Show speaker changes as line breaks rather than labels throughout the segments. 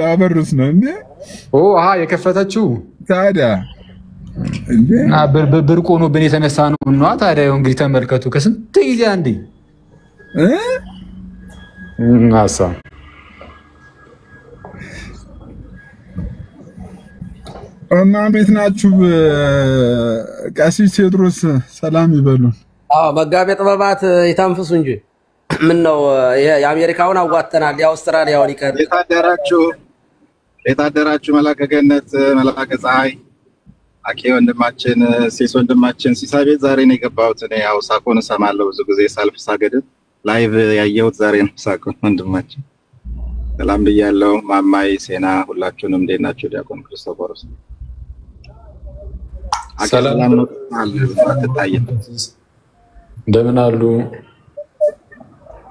አበሩስ ነው እንዴ?
አሃ የከፈተችው
ታዲያ እንዴ
ብርቅ ሆኖብን የተነሳ ነው እና ታዲያ እንግዲህ ተመልከቱ ከስንት ጊዜ አንዴ አሳ
እና ቤት ናችሁ? ቀሲስ ቴዎድሮስ ሰላም ይበሉን።
መጋቤ ጥበባት ይታንፍሱ እንጂ ምን ነው የአሜሪካውን አዋተናል የአውስትራሊያውን ይቀር።
የታደራችሁ መላከ ገነት መላከ ፀሐይ አኬ ወንድማችን ሲስ ወንድማችን ሲሳይ ቤት ዛሬ ነው የገባሁት። እኔ ያው ሳኮን እሰማለሁ ብዙ ጊዜ ሳልፍ ሳገድ ላይቭ ያየሁት ዛሬ ነው። ሳኮን ወንድማችን ሰላም ብያለሁ። ማማይ ሴና ሁላችሁንም እንዴት ናችሁ? ዲያቆን ክርስቶፎሮስ ሰላም ነው አትታየም።
እንደምን አሉ?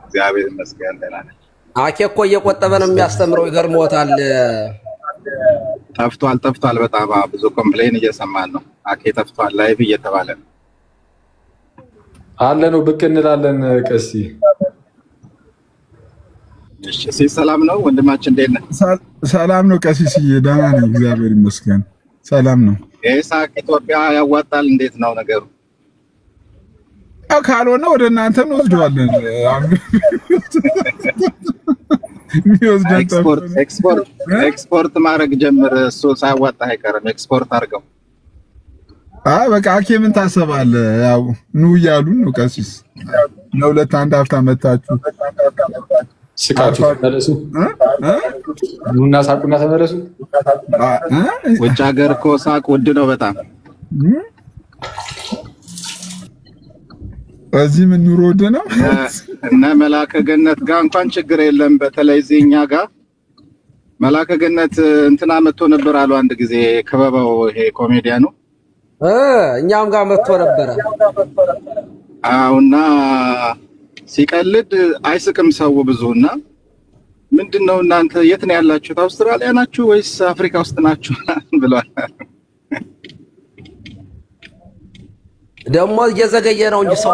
እግዚአብሔር ይመስገን ደህና ነኝ።
አኬ እኮ እየቆጠበ ነው የሚያስተምረው። ይገርሞታል።
ጠፍቷል በጣም ብዙ ኮምፕሌን እየሰማን ነው። አኬ ጠፍቷል ላይቭ እየተባለ ነው
አለ ነው ብቅ እንላለን። ቀሲ
እሺ ሰላም ነው ወንድማችን እንዴት ነህ?
ሰላም ነው ቀሲስዬ ደህና ነኝ እግዚአብሔር ይመስገን ሰላም ነው።
ኢሳቅ ኢትዮጵያ ያዋጣል እንዴት ነው ነገሩ?
ካልሆነ ወደ እናንተ እንወስደዋለን።
ኤክስፖርት ማድረግ ጀምር። እሱ ሳያዋጣ አይቀርም ኤክስፖርት አድርገው።
በቃ አኬ ምን ታሰባለህ? ያው ኑ እያሉን ነው ቀሲስ። ለሁለት አንድ ሀፍታ መታችሁ
ስቃችሁ ተመለሱ። ኑና ሳቁና ተመለሱ።
ውጭ ሀገር እኮ ሳቅ ውድ ነው በጣም።
እዚህ ምን ኑሮ ውድ ነው?
እና መላከ ገነት ጋር እንኳን ችግር የለም። በተለይ እዚህኛ ጋር መላከ ገነት እንትና መጥቶ ነበር አሉ አንድ ጊዜ ከበባው ይሄ ኮሜዲያኑ
እኛም ጋር መጥቶ ነበር።
አውና ሲቀልድ አይስቅም ሰው ብዙና ምንድነው እናንተ የት ነው ያላችሁት? አውስትራሊያ ናችሁ ወይስ አፍሪካ ውስጥ ናችሁ ብሏል።
ደግሞ እየዘገየ ነው እንጂ ሰው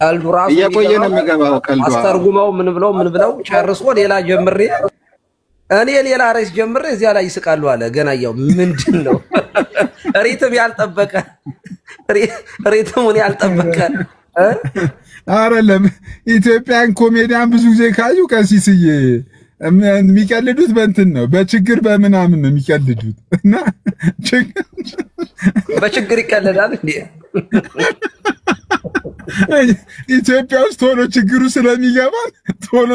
ቀልዱ ራሱ
እየቆየ ነው የሚገባው። ቀልዱ
አስተርጉመው ምን ብለው ጨርሶ ሌላ ጀምሬ እኔ ሌላ ርዕስ ጀምሬ እዚያ ላይ ይስቃሉ አለ። ገና ያው ምንድነው ሪትሙን ያልጠበቀ
አይደለም። ኢትዮጵያን ኮሜዲያን ብዙ ጊዜ ካዩ ቀሲስዬ የሚቀልዱት በእንትን ነው በችግር በምናምን ነው የሚቀልዱት እና
በችግር ይቀልዳል እንዴ?
ኢትዮጵያ ውስጥ ቶሎ ችግሩ ስለሚገባን ቶሎ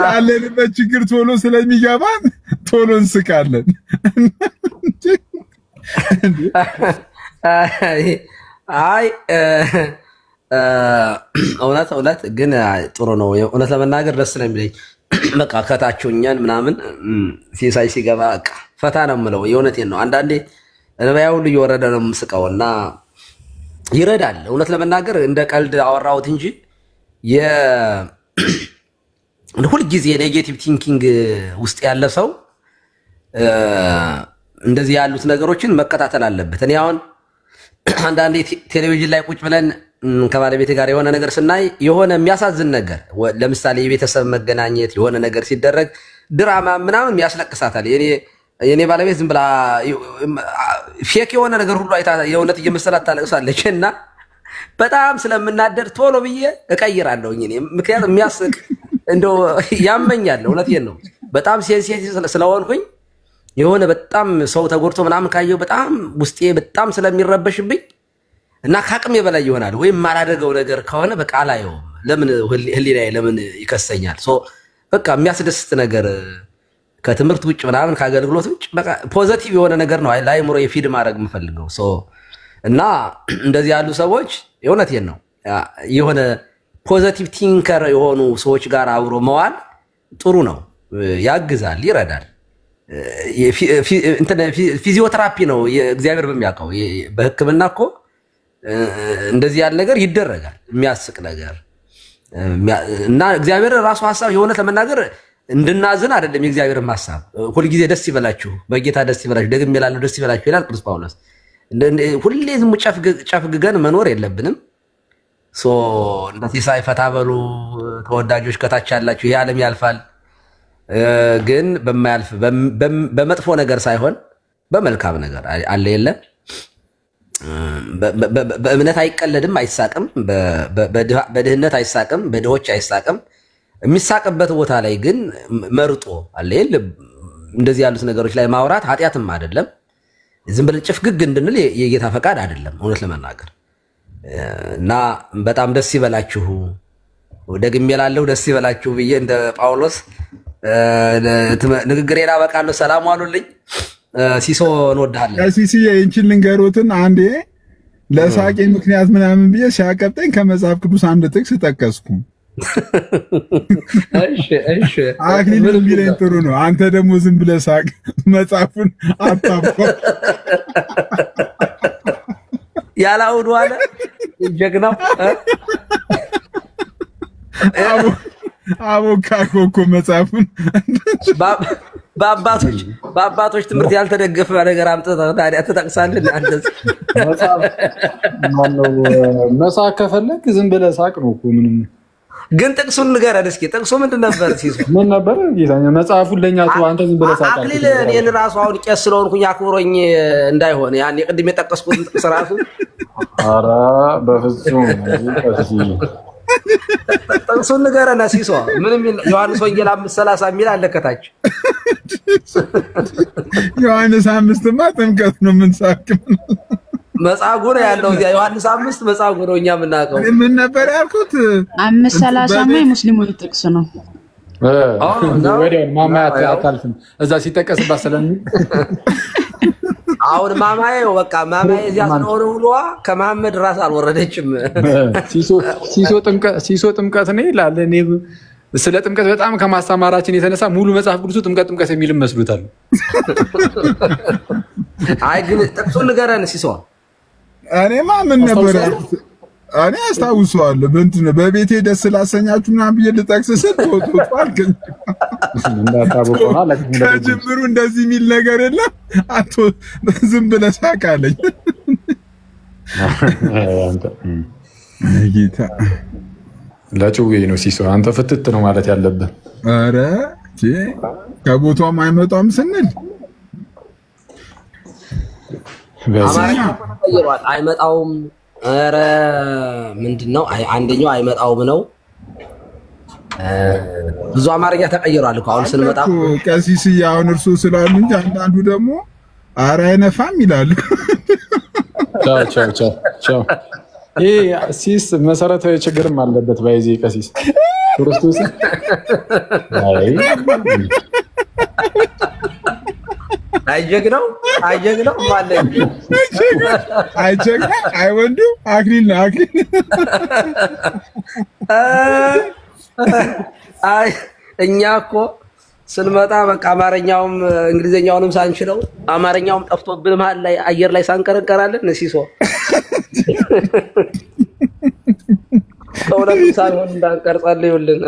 ያለንበት ችግር ቶሎ ስለሚገባን ቶሎ እንስቃለን።
አይ እውነት ግን ጥሩ ነው። እውነት ለመናገር ደስ ነው የሚለኝ። በቃ ከታችኛን ምናምን ሲሳይ ሲገባ በቃ ፈታ ነው የምለው። የእውነቴን ነው። አንዳንዴ እንባዬ ሁሉ እየወረደ ነው የምስቀውና ይረዳል። እውነት ለመናገር እንደ ቀልድ አወራሁት እንጂ ሁልጊዜ ኔጌቲቭ ቲንኪንግ ውስጥ ያለ ሰው እንደዚህ ያሉት ነገሮችን መከታተል አለበት። እኔ አሁን አንዳንዴ ቴሌቪዥን ላይ ቁጭ ብለን ከባለቤቴ ጋር የሆነ ነገር ስናይ የሆነ የሚያሳዝን ነገር ለምሳሌ የቤተሰብ መገናኘት የሆነ ነገር ሲደረግ ድራማ ምናምን ያስለቅሳታል። የኔ ባለቤት ዝም ብላ ፌክ የሆነ ነገር ሁሉ አይታ የእውነት እየመሰላት ታለቅሳለች እና በጣም ስለምናደድ ቶሎ ብዬ እቀይራለሁኝ። እኔ ምክንያቱም የሚያስቅ እንደው ያመኛል። እውነቴን ነው። በጣም ሴንሲቲቭ ስለሆንኩኝ የሆነ በጣም ሰው ተጎድቶ ምናምን ካየው በጣም ውስጤ በጣም ስለሚረበሽብኝ እና ከአቅሜ በላይ ይሆናል። ወይም ማላደርገው ነገር ከሆነ በቃ አላየውም። ለምን ህሊናዬ ለምን ይከሰኛል? በቃ የሚያስደስት ነገር ከትምህርት ውጭ ምናምን ከአገልግሎት ውጭ በቃ ፖዚቲቭ የሆነ ነገር ነው ለአእምሮ የፊድ ማድረግ የምፈልገው እና እንደዚህ ያሉ ሰዎች የእውነቴን ነው የሆነ ፖዚቲቭ ቲንከር የሆኑ ሰዎች ጋር አብሮ መዋል ጥሩ ነው፣ ያግዛል፣ ይረዳል። ፊዚዮቴራፒ ነው እግዚአብሔር በሚያውቀው። በህክምና እኮ እንደዚህ ያለ ነገር ይደረጋል፣ የሚያስቅ ነገር እና እግዚአብሔር ራሱ ሐሳብ የሆነ ለመናገር እንድናዝን አይደለም። የእግዚአብሔር ሐሳብ ሁሉ ጊዜ ደስ ይበላችሁ፣ በጌታ ደስ ይበላችሁ፣ ደግሜ እላለሁ ደስ ይበላችሁ ይላል ቅዱስ ጳውሎስ። ሁሌ ዝም ጨፍግገን መኖር የለብንም። ሶ እንደ ሲሳይ ፈታ በሉ ተወዳጆች ከታች ያላችሁ ይሄ ዓለም ያልፋል ግን በማያልፍ በመጥፎ ነገር ሳይሆን በመልካም ነገር አለ የለ በእምነት አይቀለድም አይሳቅም በድህነት አይሳቅም በድሆች አይሳቅም የሚሳቅበት ቦታ ላይ ግን መርጦ አለ የለ እንደዚህ ያሉት ነገሮች ላይ ማውራት ኃጢያትም አይደለም ዝም ብለን ጭፍግግ እንድንል የጌታ ፈቃድ አይደለም እውነት ለመናገር እና በጣም ደስ ይበላችሁ ደግሜ እላለሁ ደስ ይበላችሁ ብዬ እንደ ጳውሎስ ንግግሬን አበቃለሁ ሰላም ዋሉልኝ ሲሶ እንወድሃለን
ሲሲዬ እንቺን ልንገሩትን አንዴ ለሳቄ ምክንያት ምናምን ብዬ ሲያቀብጠኝ ከመጽሐፍ ቅዱስ አንድ ጥቅስ ተጠቀስኩ
እሺ
አክሊል ቢለኝ ጥሩ ነው አንተ ደግሞ ዝም ብለህ ሳቅ መጽሐፉን አጣብቆ
ያላውዱ አለ ጀግናው
አቦካኮ መጽሐፉን
በአባቶች ትምህርት ያልተደገፈ ነገር አምጥተህ ታዲያ ትጠቅሳለህ አንተስ
መሳቅ ከፈለክ ዝም ብለህ ሳቅ ነው እኮ ምንም
ግን ጥቅሱን ንገረን እስኪ ጥቅሱ ምንድን ነበር ሲሱ
ምን ነበር ጌታኛ መጽሐፉን ለኛ ተው አንተ ዝም ብለህ ሳቅ
አክሊል እኔን ራሱ አሁን ቄስ ስለሆንኩኝ አክብሮኝ እንዳይሆን ያን የቅድም የጠቀስኩትን ጥቅስ ራሱ
ኧረ በፍጹም
ጥቅሱን ንገረን ሲሶ ምንም ዮሐንስ ወንጌል 5:30 የሚል አለ ከታች
ዮሐንስ 5ማ ጥምቀት ነው ምን ሳቅ
መጻጉዕ ነው ያለው እዚያ ዮሐንስ 5 መጻጉዕ ነው እኛ የምናውቀው
ምን ነበር ያልኩት
5:30 የሙስሊሞች ጥቅስ ነው
ወዲያው ማማያት አታልፍም እዛ ሲጠቀስባት ስለሚል
አሁን ማማዬ በቃ ማማዬ እዚያ ስለሆነ ሁሉ ከመሐመድ ራስ አልወረደችም
ሲሶ ጥምቀት ነው ይላል እኔ ስለ ጥምቀት በጣም ከማስተማራችን የተነሳ ሙሉ መጽሐፍ ቅዱስ ጥምቀት የሚል መስሉታል
አይ ግን ጥቅሱን ንገረን ሲሶ
እኔማ ምን ነበር እኔ አስታውሰዋለሁ በእንትን በቤቴ ደስ ላሰኛችሁ ምናምን ብዬ ልጠቅስ ስትወጡ አልከኝ
እንዳታቦቀና
ከጅምሩ እንደዚህ የሚል ነገር የለም አቶ ዝም ብለህ ሳቅ አለኝ ጌታ
ለጭዌ ነው ሲሶ አንተ ፍትት ነው ማለት ያለብህ
ኧረ ከቦታውም አይመጣም ስንል
አይመጣውም ኧረ ምንድነው አንደኛው አይመጣውም ነው ብዙ አማርኛ ተቀይሯል እኮ አሁን ስንመጣ
ቀሲስ አሁን እርሱ ስላሉ እንጂ አንዳንዱ ደግሞ ኧረ አይነፋም ይላሉ
ቻው ይሄ ሲስ መሰረታዊ ችግርም አለበት ባይዚ ቀሲስ ክርስቶስ
አይጀግነው ማለት
አይጀግነው አይወንዱ አክሊል ነው አክሊል
አይ እኛ እኮ ስንመጣ በቃ አማርኛውም እንግሊዘኛውንም ሳንችለው አማርኛውም ጠፍቶብን መሀል ላይ አየር ላይ ሳንቀረቀራለን ሲሶ ከሁለቱ ሳይሆን እንዳንቀርጻለን ይውልን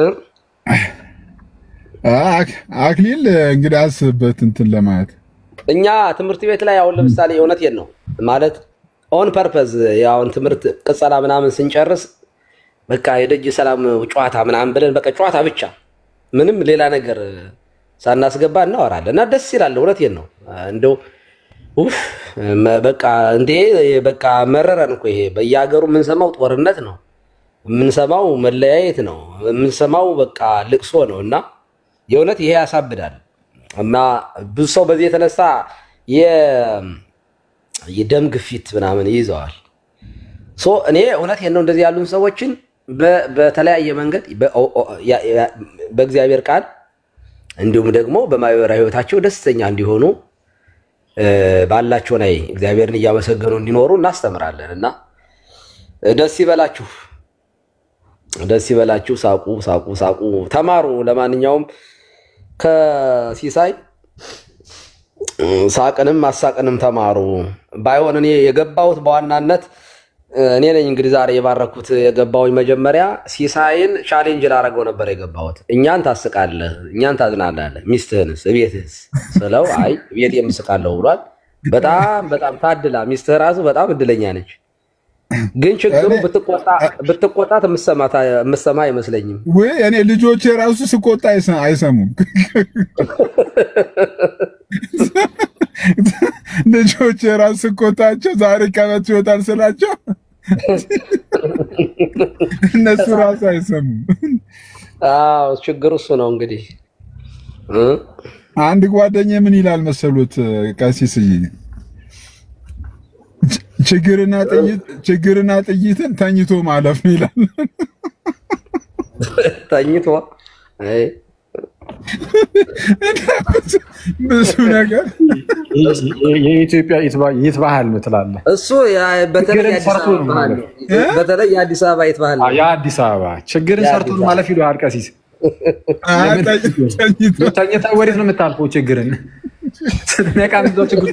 አክሊል እንግዲህ አስብበት እንትን ለማለት
እኛ ትምህርት ቤት ላይ አሁን ለምሳሌ እውነቴን ነው ማለት ኦን ፐርፐዝ ያውን ትምህርት ቅጸላ ምናምን ስንጨርስ በቃ የደጅ ሰላም ጨዋታ ምናምን ብለን በቃ ጨዋታ ብቻ ምንም ሌላ ነገር ሳናስገባ እናወራለን እና ደስ ይላል እውነቴን ነው እንደው በቃ እንዴ በቃ መረረን እኮ ይሄ በየሀገሩ የምንሰማው ጦርነት ነው የምንሰማው መለያየት ነው የምንሰማው በቃ ልቅሶ ነው እና የእውነት ይሄ ያሳብዳል እና ብዙ ሰው በዚህ የተነሳ የደም ግፊት ምናምን ይይዘዋል ሶ እኔ እውነቴን ነው እንደዚህ ያሉን ሰዎችን በተለያየ መንገድ በእግዚአብሔር ቃል እንዲሁም ደግሞ በማህበራዊ ህይወታቸው ደስተኛ እንዲሆኑ ባላቸው ላይ እግዚአብሔርን እያመሰገኑ እንዲኖሩ እናስተምራለን እና ደስ ይበላችሁ ሳቁ ተማሩ ለማንኛውም ከሲሳይ ሳቅንም ማሳቅንም ተማሩ ባይሆን እኔ የገባሁት በዋናነት እኔ ነኝ እንግዲህ ዛሬ የባረኩት የገባውኝ መጀመሪያ ሲሳይን ቻሌንጅ ላደረገው ነበር የገባሁት እኛን ታስቃለህ እኛን ታዝናናለህ ሚስትህንስ ቤትህስ ስለው አይ ቤት የምስቃለሁ ብሏል በጣም ታድላ ሚስትህ ራሱ በጣም እድለኛ ነች ግን ችግሩ ብትቆጣት የምትሰማ አይመስለኝም።
ወይ እኔ ልጆቼ ራሱ ስቆጣ አይሰሙም። ልጆቼ ራሱ ስቆጣቸው ዛሬ ቀበቶ ይወጣል ስላቸው እነሱ ራሱ አይሰሙም።
አዎ ችግሩ እሱ ነው እንግዲህ።
አንድ ጓደኛዬ ምን ይላል መሰሉት ቀሲስዬ፣ ችግርና ጥይትን ተኝቶ ማለፍ ነው ይላል።
ተኝቶ አይ
ብዙ ነገር
የኢትዮጵያ ይትባሃል ነው ትላለህ።
እሱ በተለይ የአዲስ አበባ ይትባሃል ነው።
የአዲስ አበባ ችግርን ሰርቶ ማለፍ ይሏል ቀሲስ። ተኝታ ወዴት ነው የምታልፈው? ችግርን ስትነቃም እዛው ችግር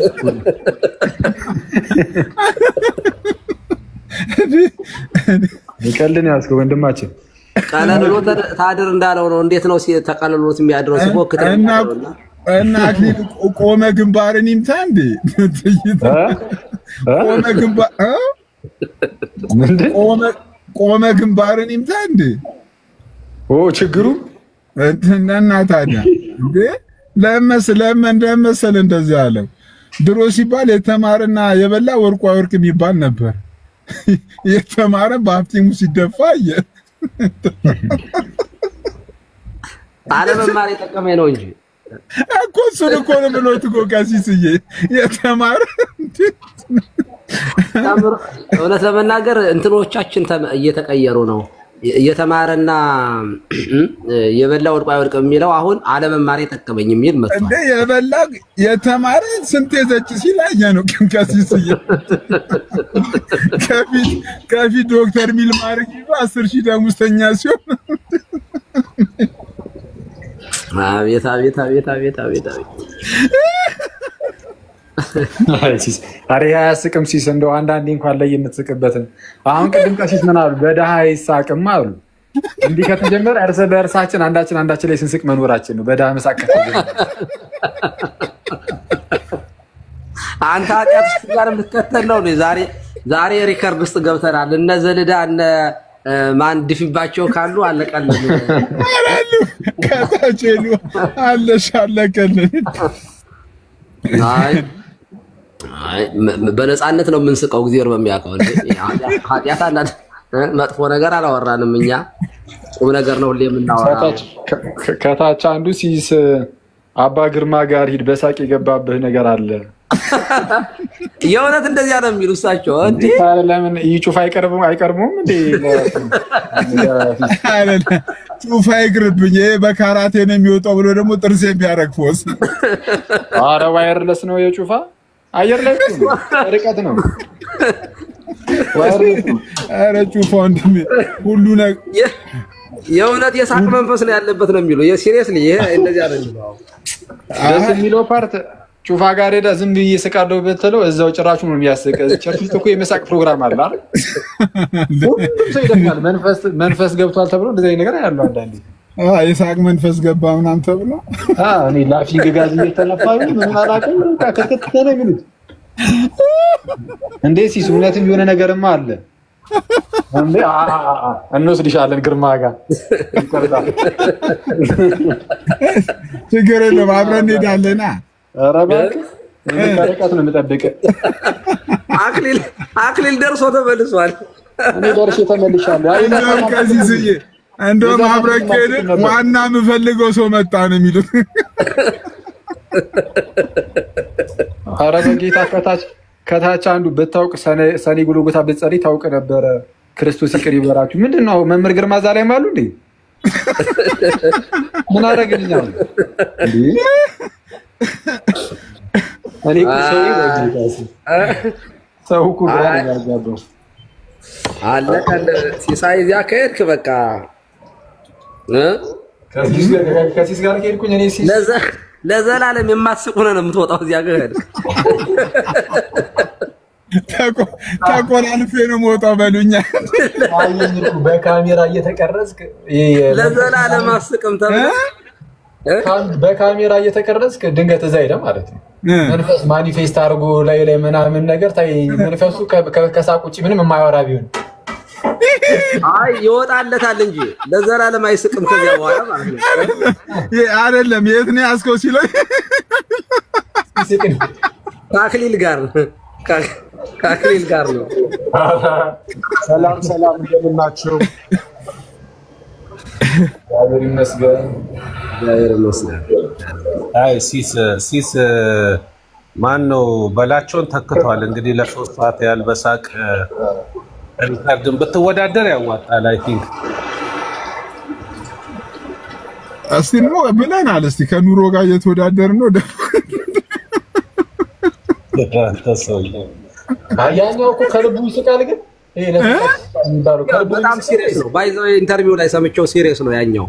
ይቀልን ያስከው ወንድማችን
ቀለሎ ታድር እንዳለው ነው። እንዴት ነው ተቀለሎት የሚያድረው? ሲቦክት
እና አክሊል ቆመ ግንባርን ይምታ እንዴ? ቆመ ግንባርን ይምታ እንዴ?
ችግሩ
እና ታዲያ እንዴ ለምን እንደመሰለ እንደዚህ አለው። ድሮ ሲባል የተማረና የበላ ወርቋ ወርቅ የሚባል ነበር። የተማረ በሀብቴሙ ሲደፋ
አለመማር የጠቀመኝ ነው እንጂ
እኮ እሱን እኮ ነው ብሎት እኮ ቀሲስዬ የተማረ
እውነት ለመናገር እንትኖቻችን እየተቀየሩ ነው። የተማረና የበላ ወርቋ ወርቅ የሚለው አሁን አለመማር የጠቀመኝ የሚል መጥቷል።
እንዴ የበላ የተማረ ስንት የዘጭ ሲላየ ነው ቀሲስዬ። ከፊት ዶክተር ሚል ማርክ ይዞ 10,000 ደሞዝተኛ ሲሆን
አቤት
አሬ ያስቅም ሲስ እንደው አንዳንዴ እንኳን ላይ የምትስቅበትን አሁን ቅድም ቀሲስ ምን አሉ? በደሃ ይሳቅም አሉ። እንዲህ ከተጀመረ እርስ በእርሳችን አንዳችን ላይ ስንስቅ መኖራችን ነው። በደሃ መሳቅ
አንተ ኃጢአት ውስጥ ጋር የምትከተል ነው። ዛሬ ሪከርድ ውስጥ ገብተናል። እነ ዘልዳ እነ ማን ድፊባቸው ካሉ አለቀልን።
ከታቸሉ አለቀልን።
አይ በነፃነት ነው የምንስቀው። እግዚአብሔር በሚያውቀው ኃጢአት አንዳንድ መጥፎ ነገር አላወራንም እኛ ቁም ነገር ነው ሁሌ የምናወራው።
ከታች አንዱ ሲስ አባ ግርማ ጋር ሂድ በሳቅ የገባብህ ነገር አለ።
የእውነት እንደዚያ ነው የሚሉ እሳቸው። እንዴ
ለምን ይጩፋ አይቀርቡም እንዴ?
ጩፋ ይቅርብኝ በካራቴ ነው የሚወጣው ብሎ ደግሞ ጥርሴን ቢያረግፎስ።
ኧረ ዋየርለስ ነው የጩፋ አየር ላይ ርቀት ነው።
ኧረ ጩፋ ወንድሜ ሁሉ ነገር
የእውነት የሳቅ መንፈስ ነው ያለበት ነው የሚሉ። ሲሪየስሊ ይሄ እንደዚያ ነው የሚለው።
ደስ የሚለው ፓርት ጩፋ ጋር ሄዳ ዝም ብዬ ስቃለሁ ብትለው እዛው ጭራሹ ነው የሚያስቅ። ቸርች ውስጥ እኮ የመሳቅ ፕሮግራም አለ አይደል? ሁሉም ሰው ይደጋል። መንፈስ ገብቷል ተብሎ እንደዚህ ነገር ያለው አንዳንዴ
የሳቅ መንፈስ ገባ ምናምን ተብሎ
እኔ ላፊንግ ጋዝ እየተነፋው ምን አላውቅም። ከከከተ ነው የሚሉት እንዴ ሲስ እውነትም የሆነ ነገርማ አለ እንዴ? እንወስድሻለን ግርማ ጋር
ችግር የለም አብረን እንሄዳለና።
ኧረ እባክህ ርቀት ነው የምጠብቅህ።
አክሊል ደርሶ ተመልሷል።
እኔ ደርሼ ተመልሻለሁ።
እንደውም ቀሲስዬ እንደውም አብረን ከሄድን ዋና የምፈልገው ሰው መጣ ነው የሚሉት።
ኧረ በጌታ ከታች አንዱ ብታውቅ ሰኔ ጎልጎታ ብትጸልይ ታውቅ ነበረ። ክርስቶስ ይቅር ይበላችሁ። ምንድን ነው መምህር ግርማ እዛ ላይም አሉ እንዴ? ምን አደረግልኛል እንዴ? እኔ ሰው እኮ ግራ ነው ያጋባው።
አለቀለ ሲሳይ እዚያ ከሄድክ በቃ
ከሲስ ጋር ከሄድኩኝ እኔ ሲስ
ለዘላለም የማትስቅ ሆነህ ነው የምትወጣው። እዚያ ከሄድክ
ተቆላልፌ ነው የምወጣው በሉኛ።
አየኝ እኮ በካሜራ እየተቀረጽክ
ለዘላለም አስቅም ተብለህ
በካሜራ እየተቀረጽክ ድንገት እዛ ሄደህ ማለት ነው። መንፈስ ማኒፌስት አድርጎ ላይ ምናምን ነገር ታይ መንፈሱ ከሳቅ ውጪ ምንም የማያወራ ቢሆን
አይ ይወጣለታል እንጂ ለዘላለም አይስቅም ከዚያ በኋላ ማለት ነው።
አይደለም የት ነው ያስከው ሲለኝ
ከአክሊል ጋር ነው።
ሰላም እንደምን ናችሁ?
እግዚአብሔር ይመስገን።
አይ ሲስ ማን ነው በላቸውን ተክቷል። እንግዲህ ለ3 ሰዓት ያህል በሳቅ ሪካርድን ብትወዳደር ያዋጣል። አይ ቲንክ
እስቲ ነው ብለናል። እስቲ ከኑሮ ጋር እየተወዳደርን ነው።
ያኛው እኮ ከልቡ ይስቃል ግን
በጣም ሲሪየስ ነው። ባይዘው ኢንተርቪው ላይ ሰምቼው ሲሪየስ ነው ያኛው።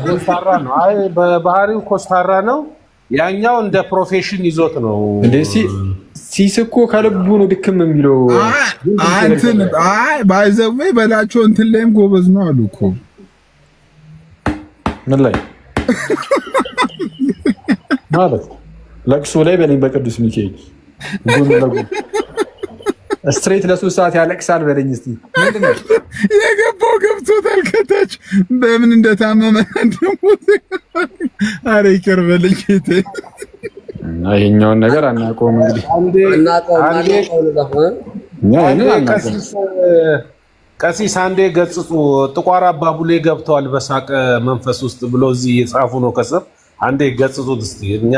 ኮስታራ ነው። አይ በባህሪው ኮስታራ ነው። ያኛው እንደ ፕሮፌሽን ይዞት ነው።
እንደሲ ሲስኮ ከልቡ ነው ድክም የሚለው።
አይ ባይዘው በላቸው እንትን ላይም ጎበዝ ነው አሉ እኮ።
ምን ላይ ማለት ለቅሶ ላይ በለኝ በቅዱስ ሚካኤል ጉን ለጉን ስትሬት ለ3 ሰዓት ያለቅሳል በለኝ እስቲ። ምንድነው
የገባው ገብቶታል ከታች በምን እንደታመመ እንደሞተ። አረ ይቅር በለኝ እቴ።
ይሄኛውን ነገር አናውቀውም እንግዲህ
ቀሲስ አንዴ ገጽጹ ጥቋር አባቡሌ ገብተዋል በሳቅ መንፈስ ውስጥ ብሎ እዚህ የጻፉ ነው ከስር። አንዴ ገጽጹት እስቲ። እኛ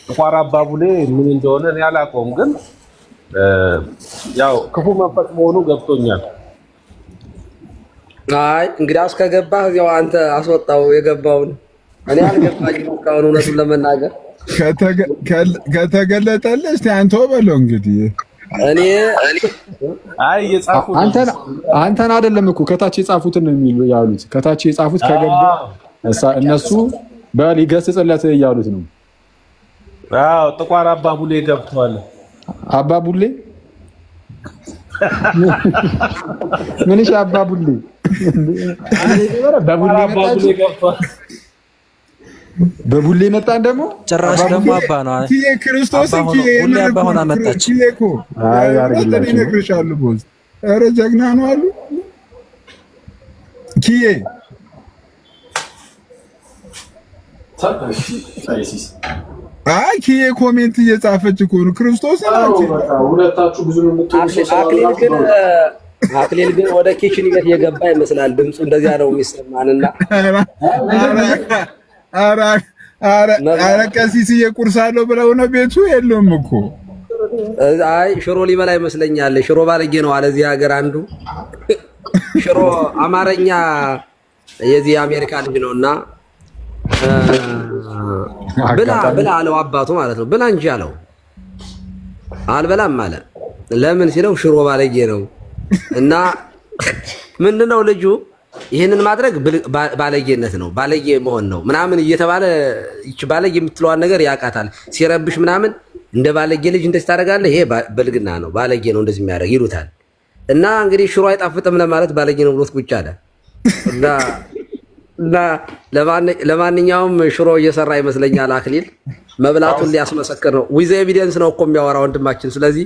ጥቋር አባቡሌ ምን እንደሆነ እኔ አላውቀውም ግን ያው ክፉ መንፈስ መሆኑ ገብቶኛል።
አይ እንግዲያውስ ከገባህ ያው አንተ አስወጣው የገባውን። እኔ አልገባኝም እስካሁን እውነቱን ለመናገር
ከተገለጠልህ እስቲ አንተው በለው እንግዲህ።
እኔ
አይ የጻፉ
አንተን አይደለም እኮ ከታች የጻፉትን ነው የሚሉ ያሉት። ከታች የጻፉት ከገባ እነሱ በሊገስጽለት ያሉት ነው።
አዎ ጥቋር አባቡሌ ገብቷል።
አባቡሌ ምንሽ አባቡሌ በቡሌ መጣን ደግሞ
ጭራሽ ደግሞ አባ ነው። አይ
ክርስቶስን
ሁሌ አባ ሆና መጣች።
አይ አርግላችሁ
ይነግርሻል ቦስ። ኧረ ጀግና ነው አሉ ኪዬ አይ ኪዬ ኮሜንት እየጻፈች እኮ ነው። ክርስቶስ
ሁለታችሁ ብዙ ነው የምትወዱ።
አክሊል ግን ወደ ኪችን ቤት እየገባ ይመስላል። ድምፁ እንደዚያ ነው የሚሰማንና
ኧረ ቀሲስ እየቁርሳለሁ ብለው ነው ቤቱ የለውም እኮ።
አይ ሽሮ ሊበላ ይመስለኛል። ሽሮ ባለጌ ነው አለ እዚህ ሀገር አንዱ ሽሮ አማርኛ የዚህ አሜሪካ ልጅ ነውና ብላ አለው አባቱ ማለት ነው። ብላ እንጂ አለው። አልበላም አለ። ለምን ሲለው ሽሮ ባለጌ ነው እና ምንድነው ልጁ ይሄንን ማድረግ ባለጌነት ነው፣ ባለጌ መሆን ነው ምናምን እየተባለ ይች ባለጌ የምትለዋን ነገር ያቃታል። ሲረብሽ ምናምን እንደ ባለጌ ልጅ እንደዚህ ታደርጋለህ፣ ይሄ በልግና ነው፣ ባለጌ ነው እንደዚህ የሚያደርግ ይሉታል። እና እንግዲህ ሽሮ አይጣፍጥም ለማለት ባለጌ ነው ብሎት ቁጭ አለ እና ለማንኛውም ሽሮ እየሰራ ይመስለኛል አክሊል መብላቱን ሊያስመሰክር ነው። ዊዝ ኤቪደንስ ነው እኮ የሚያወራ ወንድማችን። ስለዚህ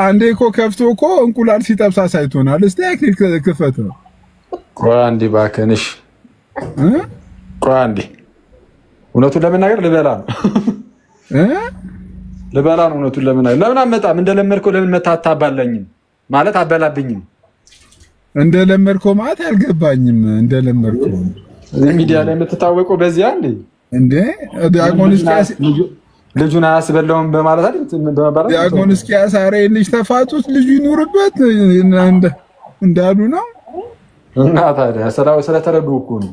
አንዴ እኮ ከፍቶ እኮ እንቁላል ሲጠብስ አሳይቶናል። እስቲ አክሊል ክፈት ነው።
ቆይ አንዴ ባከንሽ፣ ቆይ አንዴ እውነቱን ለመናገር ልበላ ነው እውነቱን ለመናገር ለምን አመጣም እንደለመድከው ለምን መታታባለኝም ማለት አበላብኝም
እንደለመድከው ማለት አልገባኝም። እንደለመድከው
ሚዲያ ላይ የምትታወቀው በዚያ እንዴ ዲያቆን እስኪያስ ልጁን አያስበላውም በማለት አይደል?
ዲያቆን እስኪያስ ኧረ ልጅ ተፋቱት ልጁ ይኑርበት እንዳሉ ነው።
እና ታዲያ ስለተረዱ እኮ ነው።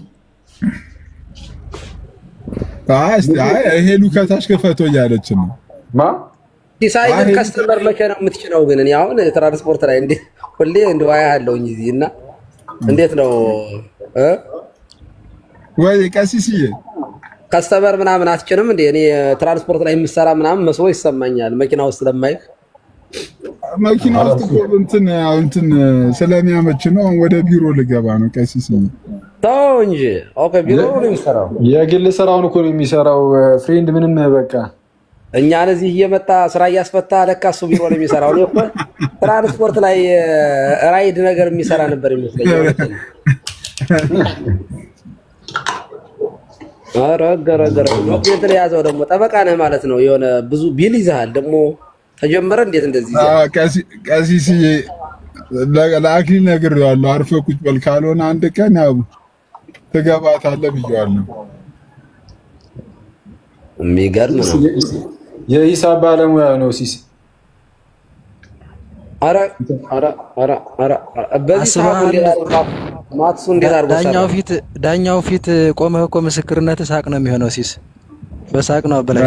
ይሄ ሉካታሽ ከፈቶ እያለች ነው
ዲሳይድ ከስተመር መቼ ነው የምትችለው? ግን እኔ አሁን ትራንስፖርት ላይ እንዴ ሁሌ እንደው አያለሁኝ እዚህ እና እንዴት ነው
ወይ ቀሲስዬ
ከስተመር ምናምን አትጭንም እንዴ? እኔ ትራንስፖርት ላይ የምሰራ ምናምን መስሎ ይሰማኛል መኪና ውስጥ ስለማይክ።
መኪና ውስጥ እንትን ስለሚያመች ነው። ወደ ቢሮ ልገባ ነው ቀሲስዬ።
ተው እንጂ ኦኬ ቢሮ ነው የሚሰራው።
የግል ስራውን እኮ ነው የሚሰራው ፍሬንድ ምንም በቃ
እኛን እዚህ እየመጣ ስራ እያስፈታ ለካ እሱ ቢሮ ነው የሚሰራው። እኔ እኮ ትራንስፖርት ላይ ራይድ ነገር የሚሰራ ነበር የሚመስለኝ። አረጋረጋረ እንትን ያዘው ደግሞ ጠበቃ ነህ ማለት ነው። የሆነ ብዙ ቢል ይዘሃል ደግሞ ተጀመረ። እንዴት እንደዚህ
ቀሲስ ለአክሊል ነግሬዋለሁ። አርፈህ ቁጭ በል ካልሆነ አንድ ቀን ያው ትገባታለህ ብዬዋለሁ።
የሚገርም ነው።
የሂሳብ ባለሙያ ነው ሲስ።
በዚህ ማትሱ እንዴት አድርጎ
ዳኛው ፊት ቆመህ እኮ ምስክርነት ሳቅ ነው የሚሆነው። ሲስ በሳቅ ነው በላይ።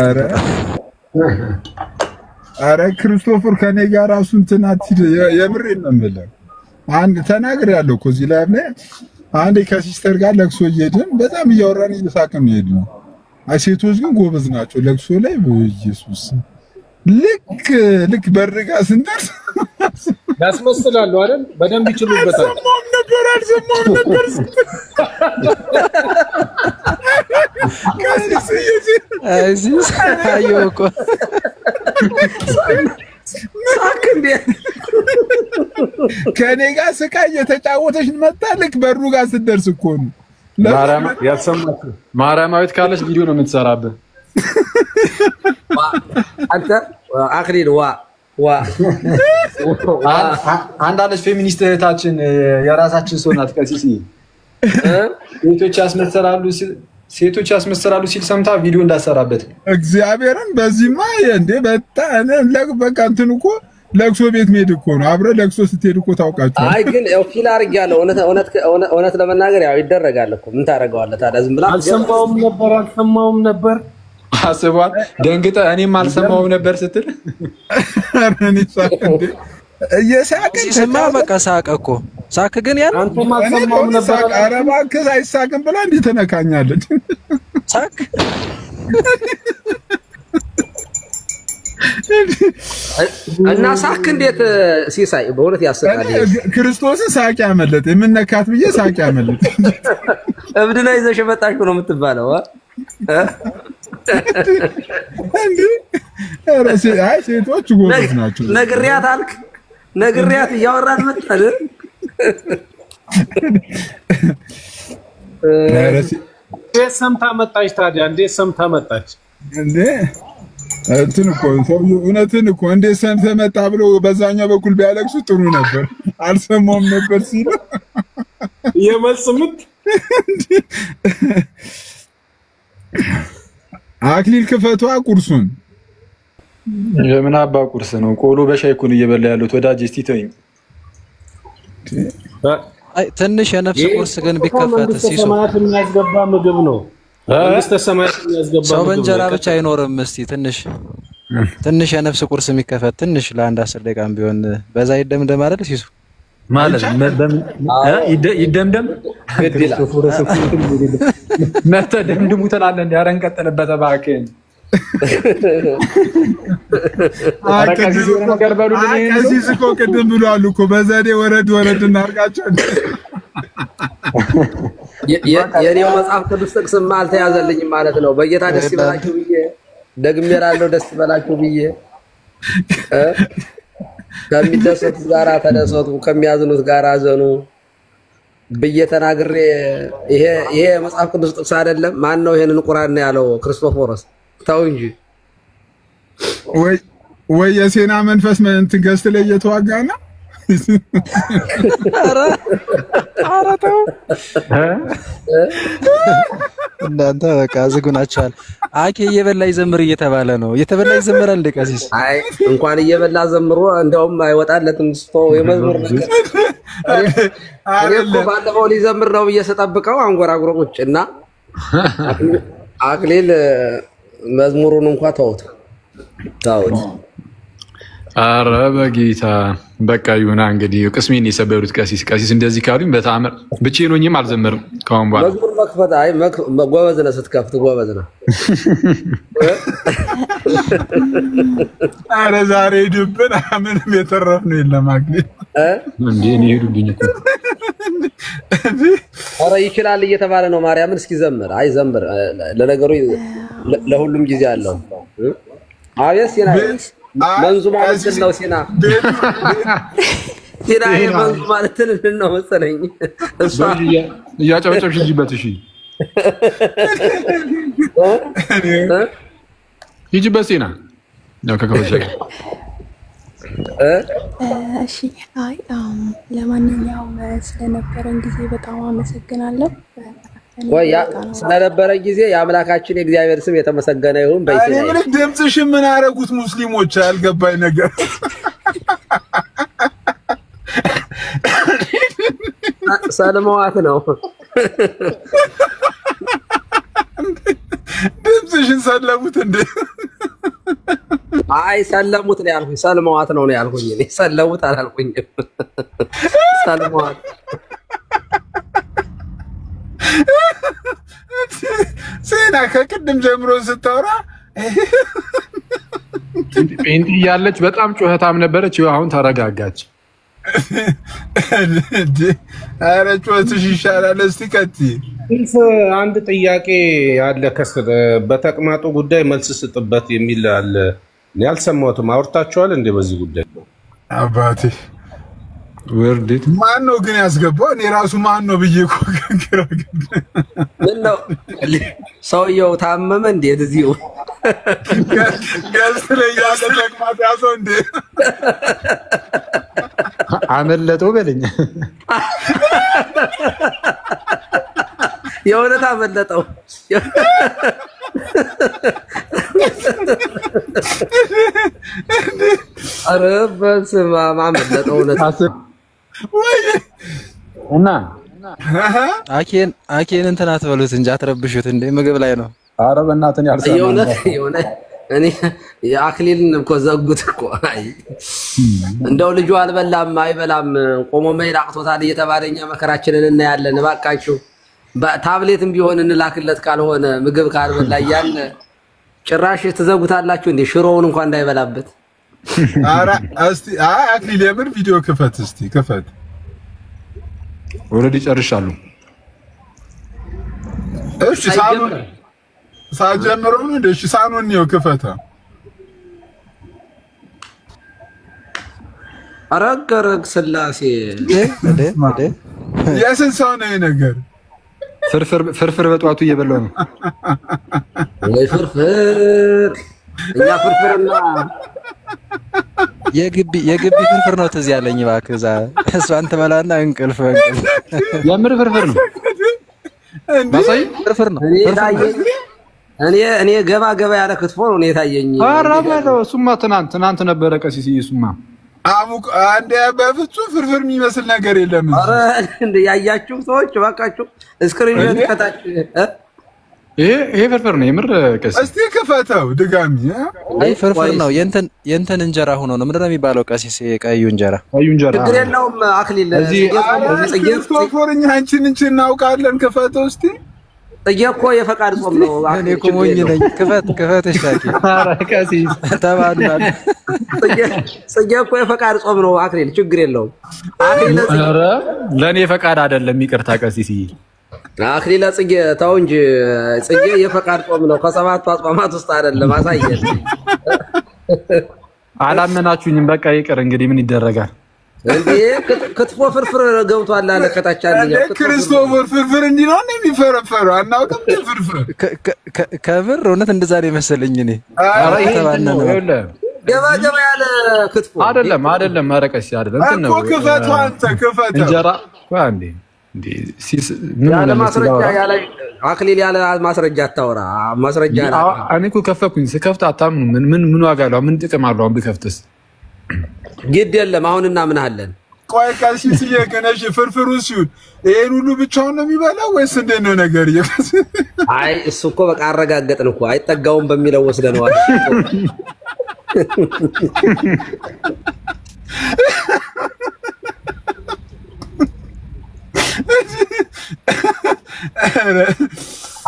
አረ ክርስቶፈር ከኔ ጋር ራሱ እንትን አትሂድ። የምሬን ነው የምልህ። አንድ ተናግሬያለሁ እኮ እዚህ ላይ አንዴ ከሲስተር ጋር ለቅሶ እየሄድን በጣም እያወራን እየሳቅን ነው የሄድነው። ሴቶች ግን ጎበዝ ናቸው ለቅሶ ላይ። በኢየሱስ ልክ በርጋ ስንደርስ
ያስመስላሉ አይደል? በደንብ ይችሉበታል።
አልሰማሁም ነበር
እዚህ አየሁ እኮ
ሳቅ እንዴ!
ከኔ ጋር ስቃ እየተጫወተች መጣ። ልክ በሩ ጋር ስትደርስ እኮ ነው
ያሰማችሁ። ማርያማዊት ካለች ቪዲዮ ነው የምትሰራብህ
አንተ አክሊል
አንዳለች ፌሚኒስት እህታችን የራሳችን ሰው ናት። ቀሲስ ሴቶች ያስመሰላሉ ሲል ሰምታ ቪዲዮ እንዳሰራበት
እግዚአብሔርን በዚህማ እንዴ በቃ እንትን እኮ ለቅሶ ቤት መሄድ እኮ ነው። አብረህ ለቅሶ ስትሄድ እኮ ታውቃችሁ።
አይ ግን ያው ፊል አድርጌያለሁ። እውነት ለመናገር ያው ይደረጋል እኮ ምን ታደርገዋለህ ታዲያ? ዝም ብላ
አልሰማውም ነበር
አስቧል። ደንግጠህ እኔም አልሰማውም ነበር ስትል
አረኒ ሳቅ እንዴ እየሳቅን
ሲስማ በቃ ሳቅ እኮ ሳቅ ግን ያን
አንተም አልሰማውም ነበር።
ኧረ እባክህ አይሳቅም ብላ እንዴ ተነካኛለች።
ሳቅ
እና ሳቅ እንዴት ሲሳይ በእውነት ያሰቃል።
ክርስቶስን ሳቅ ያመለጠ የምነካት ብዬ ሳቅ ያመለጠ
እብድ ነው ይዘሽ መጣሽ ነው የምትባለው።
እንዴ አይ ሴቶች ጎበዝ ናቸው።
ነግሪያት አልክ ነግሪያት እያወራን መጣል።
እንዴት ሰምታ መጣች ታዲያ? እንዴት ሰምታ መጣች
እንዴ? እንትን እኮ ሰውዬው እውነትን እኮ እንዴት ሰምተህ መጣ ብሎ በዛኛው በኩል ቢያለቅሱ ጥሩ ነበር። አልሰማውም ነበር ሲሉ
የመስምት
አክሊል ክፈቷ ቁርሱን።
የምን አባ ቁርስ ነው? ቆሎ በሻይ እኮ ነው እየበላ ያሉት ወዳጅ። እስቲ ተይኝ።
አይ ትንሽ የነፍስ ቁርስ ግን ቢከፈት ሲሱ
ሰማያት የሚያስገባ ምግብ ነው። መንግስተ ሰማያት የሚያስገባ
ሰው በእንጀራ ብቻ አይኖርም። እስቲ ትንሽ የነፍስ ቁርስ የሚከፈት ትንሽ ለአንድ 10 ደቂቃም ቢሆን በዛ ይደምደም አይደል ሲሱ
ማለት ይደምደም መተ ደምድሙ ተናለ እንደ አረን ቀጠለበት እባክህ።
ከዚህ እኮ ቅድም ብሏል እኮ በዘዴ ወረድ እናርጋቸው።
የኔው መጽሐፍ ቅዱስ ጥቅስማ አልተያዘልኝም ማለት ነው። በጌታ ደስ ይበላችሁ ብዬ ደግሜ እላለሁ። ደስ ይበላችሁ ብዬ ከሚደሰቱት ጋራ ተደሰቱ፣ ከሚያዝኑት ጋራ አዘኑ ብዬ ተናግሬ ይሄ መጽሐፍ ቅዱስ ጥቅስ አይደለም። ማን ነው ይሄንን ቁርአን ነው ያለው? ክርስቶፎሮስ ተው እንጂ።
ወይ የሴና መንፈስ እንትን ገዝት ላይ እየተዋጋ ነው።
ኧረ ተው እናንተ በቃ ዝጉናችኋል። አኬ እየበላ ይዘምር እየተባለ ነው። እየተበላ ይዘምራል እንደ ቀሲስ።
አይ እንኳን እየበላ ዘምሮ እንደውም አይወጣለትም ስቶ የመዝሙር ነገር እኮ ባለፈው ሊዘምር ነው ብዬ ስጠብቀው አንጎራጉሮ ቁጭና አክሊል መዝሙሩን እንኳን ተውት።
ኧረ በጌታ በቃ ይሁና እንግዲህ። ቅስሜን የሰበሩት ቀሲስ እንደዚህ ካሉኝ በተአምር ብቻዬን ሆኜም አልዘምርም ከአሁን በኋላ።
መዝሙር መክፈት አይ ጎበዝ ነህ ስትከፍት ጎበዝ ነህ።
ኧረ ዛሬ ድብን ምንም የተረፍነው የለም አክሊል
እንዴ እኔ ሄዱብኝ እኮ።
ኧረ ይችላል እየተባለ ነው። ማርያምን እስኪ ዘምር። አይ ዘምር። ለነገሩ ለሁሉም ጊዜ አለው። አቤት ሲና መንዙማ ማለት ነው ሲና ሲና መንዙማ ማለት ነው መሰለኝ እሷ
እያጨበጨብሽ ሂጂበት እሺ ሂጂበት ሲና ነው ከከፈሽ
እሺ አይ ለማንኛውም ስለነበረን ጊዜ በጣም አመሰግናለሁ።
ወያ ስለነበረን ጊዜ የአምላካችን የእግዚአብሔር ስም የተመሰገነ ይሁን። በይሲና
ምን ድምጽሽ ምን አረጉት ሙስሊሞች አልገባኝ ነገር
ሰልመዋት ነው
ድምጽሽን ሰለሙት እንዴ?
አይ ሰለሙት ነው ያልኩኝ። ሰልመዋት ነው ያልኩኝ እኔ ሰለሙት አላልኩኝ። ሰልመዋት
ሴና ከቅድም ጀምሮ ስታወራ
ጴንጤ ያለች በጣም ጩኸታም ነበረች። አሁን ተረጋጋች።
ኧረ ጩኸትሽ ይሻላል። እስቲ ቀጥይ።
አንድ ጥያቄ አለ ከስር በተቅማጡ ጉዳይ መልስ ስጥበት የሚል አለ። እኔ አልሰማሁትም። አውርታችኋል እንዴ በዚህ ጉዳይ?
አባቴ
ወርዴት
ማን ነው ግን ያስገባው? እኔ ራሱ ማን ነው ብዬ እኮ ግራ
ምን ነው ሰውየው ታመመ እንዴ? እዚሁ
ገዝት ላይ ያለ ተቅማጥ ያዘው እንዴ?
አመለጠው በለኝ።
የእውነት አመለጠው። ኧረ በስመ አብ አመለጠው። እውነት
እና
አኬን እንትን አትበሉት እንጂ አትረብሹት እንዴ ምግብ ላይ ነው።
ኧረ በእናትህ
የእውነት እኔ የአክሊልን እኮ ዘጉት እኮ። አይ እንደው ልጁ አልበላም አይበላም ቆሞ መሄድ አቅቶታል እየተባለኛ መከራችንን እናያለን። እባካችሁ ታብሌትም ቢሆን እንላክለት ካልሆነ ምግብ ካልበላ እያለ ጭራሽ ትዘጉታላችሁ እንዴ? ሽሮውን እንኳን እንዳይበላበት።
ኧረ እስቲ አክሊል የምር ቪዲዮ ክፈት እስቲ ክፈት።
ኦልሬዲ ጨርሻለሁ።
እሺ ሳጀምረው ነው እንዴ? እሺ ሳኑን ነው ክፈታ።
አረገረግ ስላሴ
የስንት ሰው ነው ነገር?
ፍርፍር በጧቱ እየበላው ነው።
ወይ ፍርፍር እኛ ፍርፍርና
የግቢ ፍርፍር ነው ትዝ ያለኝ። እባክህ እዛ እሷን ትበላና እንቅልፍ
የምር ፍርፍር ነው። ባሳይ
ፍርፍር ነው።
እኔ ገባ ያለ ክትፎ ነው የታየኝ።
ኧረ በለው እሱማ ትናንት ነበረ ቀሲስ እሱማ
አሙቅ አንዴ በፍጹም ፍርፍር የሚመስል ነገር የለም።
ኧረ እንደ ያያችሁ ሰዎች እባካችሁ ስክሪንሾት ከታች
ይሄ ፍርፍር ነው የምር ቀሲስ።
እስቲ ክፈተው ድጋሚ።
አይ ፍርፍር ነው የእንትን እንጀራ ሆኖ ነው ምንድነው የሚባለው ቀሲስ? ቀዩ እንጀራ
ችግር የለውም። አክሊል
ፎርኛ አንቺን እናውቃለን። ክፈተው እስቲ።
ጽጌ እኮ የፈቃድ ጾም ነው።
እኔ እኮ ሞኝ ነኝ። ክፈት እሻኪ።
ኧረ ቀሲስ
ተባናል።
ጽጌ እኮ የፈቃድ ጾም ነው። አክሊል ችግር የለውም።
ኧረ ለኔ ፈቃድ አይደለም ይቅርታ ቀሲስ።
አክሊል ጽጌ ተው እንጂ ጽጌ የፈቃድ ጾም ነው። ከሰባቱ አጽዋማት ውስጥ አይደለም። አሳየን።
አላመናችሁኝም። በቃ ይቅር እንግዲህ ምን ይደረጋል
እንዴ? ክትፎ ፍርፍር ገብቷል አለ ከታች አለ።
ክርስቶፈር ፍርፍር እንዲህ ነው የሚፈረፈረው። አናውቅም ፍርፍር
ከምር እውነት እንደዛ ነው የመሰለኝ እኔ።
ገባ ያለ ክትፎ
አይደለም። ኧረ ቀሲስ አይደለም እንትን ነው
እኮ ክፈተው አንተ ክፈተው።
እንጀራ እንዴ
ያለ ማስረጃ ያለ አክሊል ያለ ማስረጃ አታወራ። ማስረጃ
እኔ እኮ ከፈኩኝ። ስከፍት አታምኑ። ምን ዋጋ አለው? ምን ጥቅም አለው? አሁን ብከፍትስ
ግድ የለም። አሁን እናምናለን።
ቆይ ቀሲስ እየገነሽ ፍርፍሩ ሲሆን ይሄን ሁሉ ብቻውን ነው የሚበላው ወይስ እንዴት ነው ነገር?
አይ እሱ እኮ በቃ አረጋገጥን እኮ አይጠጋውም በሚለው ወስደነዋል።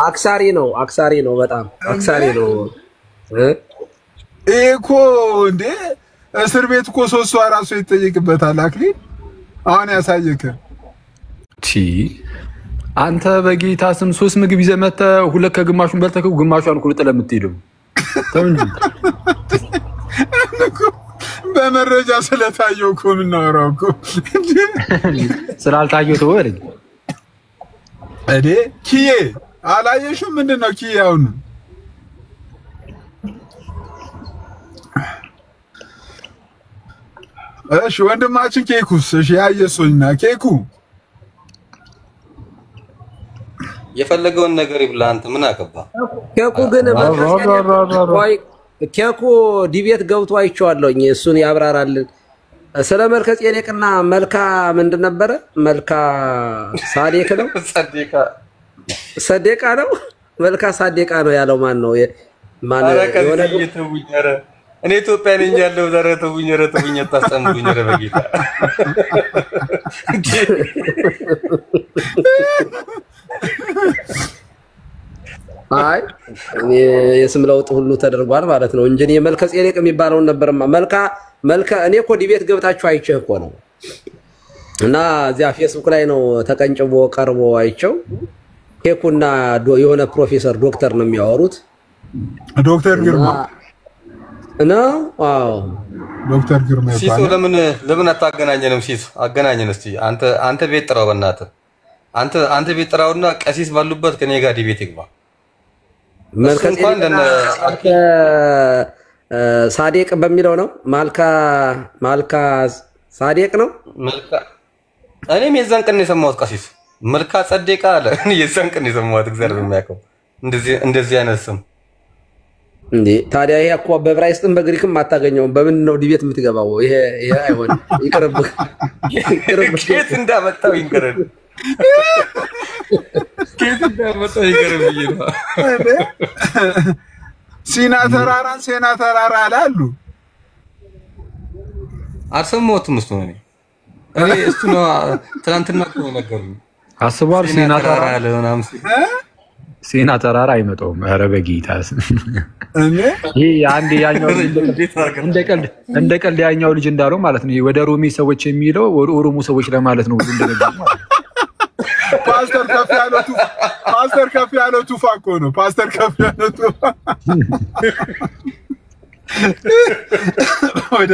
አክሳሪ ነው። በጣም አክሳሪ ነው።
እኮ እንዴ እስር ቤት እኮ 3 ሰው ራሱ ይጠይቅበታል። አክሊል አሁን ያሳየከ
አንተ በጌታ ስም 3 ምግብ ይዘህ መተህ 2 ከግማሹን በልተህ ግማሹን እኮ ጥለህ የምትሄደው ተው እንጂ
በመረጃ ስለታየው እኮ የምናወራው እኮ
ስላልታየው ተወለኝ
እዴ ኪዬ አላየሽም? ምንድነው ኪዬ አሁን እሺ ወንድማችን ኬኩስ እሺ ያየሶኝና ኬኩ
የፈለገውን ነገር ይብላ አንተ ምን አገባ
ኬኩ ግን ኬኩ ዲቤት ገብቶ አይቼዋለሁኝ እሱን ያብራራልን ስለ መልከ ጼዴቅና መልካ ምንድን ነበረ መልካ ሳዴቅ ነው ሰዴቃ ነው መልካ ሳዴቃ ነው ያለው ማን ነው የሆነ
እኔ ኢትዮጵያ ነኝ ያለው ዛሬ ተውኝ ታስተምሩኝ በጌታ
አይ የስም ለውጥ ሁሉ ተደርጓል ማለት ነው እንጂ የመልከ ጼዴቅ የሚባለውን ነበርማ መልካ እኔ እኮ ዲቤት ገብታችሁ አይቼህ እኮ ነው እና እዚያ ፌስቡክ ላይ ነው ተቀንጭቦ ቀርቦ አይቼው ኬኩና የሆነ ፕሮፌሰር ዶክተር ነው የሚያወሩት
ዶክተር ግርማ
ነው አዎ
ዶክተር ግርማ
ሲሶ ለምን አታገናኘንም ሲሶ አገናኘን እስቲ አንተ ቤት ጥራው በእናትህ አንተ ቤት ጥራውና ቀሲስ ባሉበት ከኔ ጋር ዲቤት ይግባ
መልከ ሳዴቅ በሚለው ነው ማልካ ሳዴቅ ነው
እኔም የዛን ቀን የሰማሁት ቀሲስ መልካ ጸዴቃ አለ የዛን ቀን የሰማሁት እግዚአብሔር በሚያውቀው እንደዚህ አይነት ስም
እንዴ ታዲያ ይሄ እኮ በዕብራይስጥም በግሪክም አታገኘውም በምን ነው ዲቤት የምትገባው ይሄ አይሆንም ይቅርብህ
ከየት እንዳመጣው ይንገረን ከየት እንዳመጣው ይንገረን ብዬ ነው
ሲና ተራራ አላሉ
አልሰማሁትም እሱ ነው እኔ እሱ ነው ትናንትና እኮ ነገሩኝ
አስቧል ሲና ተራራ
ለምናምን
ሲና ተራራ አይመጣውም ኧረ በጌታስ ይሄ አንድ ያኛው እንደ ቀልድ ያኛው ልጅ እንዳለው ማለት ነው ወደ ሮሚ ሰዎች የሚለው ወደ ኦሮሞ ሰዎች ለማለት ነው እንደገና
ፓስተር ከፍ ያለው ቱፋ እኮ ነው ፓስተር ከፍ ያለው ቱፋ ወደ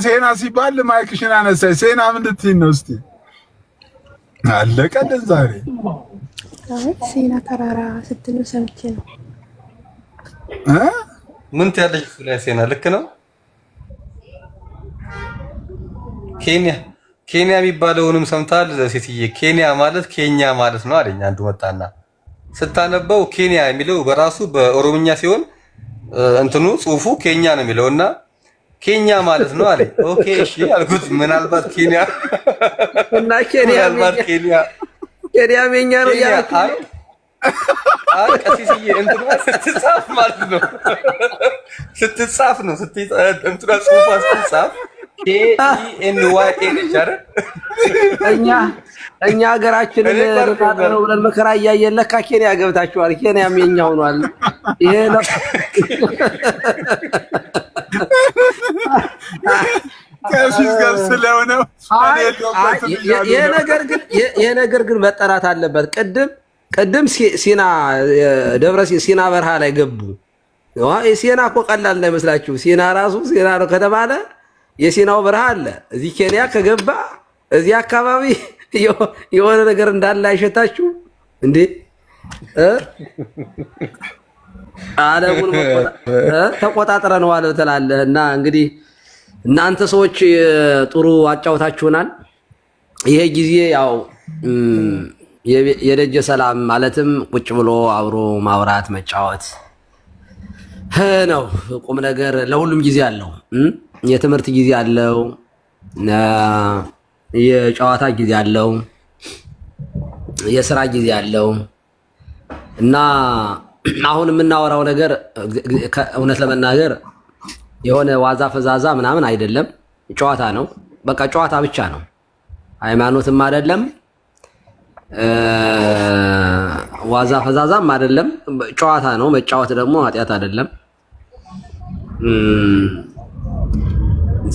ሴና ሲባል ማይክሽን አነሳይ ሴና ምን ልትይ ነው እስቲ አለቀልን ዛሬ
ሲና ተራራ ስትሉ ሰምቼ ነው
ምን ትያለሽ ስለ ሴና ልክ ነው ኬንያ የሚባለውንም ሰምታል ሴትዬ ኬንያ ማለት ኬኛ ማለት ነው አለኝ አንዱ መጣና ስታነበው ኬንያ የሚለው በራሱ በኦሮምኛ ሲሆን እንትኑ ጽሁፉ ኬኛ ነው የሚለውና ኬኛ ማለት ነው አለኝ ኦኬ እሺ አልኩት ምናልባት ኬንያ
እና ኬንያ ሜኛ ነው ያልኩት
ቀሲስዬ እንትኑ ስትጻፍ ማለት ነው ስትጻፍ ነው እንትኑ ጽሁፋ ስትጻፍ KENYA ነቻረ
እኛ ሀገራችንን ርቃት ነው ብለን መከራ እያየን ለካ ኬንያ ገብታችኋል ኬንያም የኛ ሆኗል ይሄ ነው
ከሲስ ጋር ስለሆነ
ይሄ ነገር ግን መጠራት አለበት ቅድም ሲና ደብረ ሲና በረሃ ላይ ገቡ ሲና እኮ ቀላል እንዳይመስላችሁ ሲና ራሱ ሲና ነው ከተባለ የሲናው በረሃ አለ እዚህ ኬንያ ከገባ እዚህ አካባቢ የሆነ ነገር እንዳለ አይሸታችሁ እንዴ አለሙን ተቆጣጥረነዋል ትላለህ እና እንግዲህ እናንተ ሰዎች ጥሩ አጫውታችሁናል ይሄ ጊዜ ያው የደጀ ሰላም ማለትም ቁጭ ብሎ አብሮ ማውራት መጫወት ነው ቁም ነገር ለሁሉም ጊዜ አለው የትምህርት ጊዜ አለው የጨዋታ ጊዜ አለው የሥራ ጊዜ አለው እና አሁን የምናወራው ነገር እውነት ለመናገር የሆነ ዋዛ ፈዛዛ ምናምን አይደለም ጨዋታ ነው በቃ ጨዋታ ብቻ ነው ሃይማኖትም አይደለም ዋዛ ፈዛዛም አይደለም ጨዋታ ነው መጫወት ደግሞ ኃጢአት አይደለም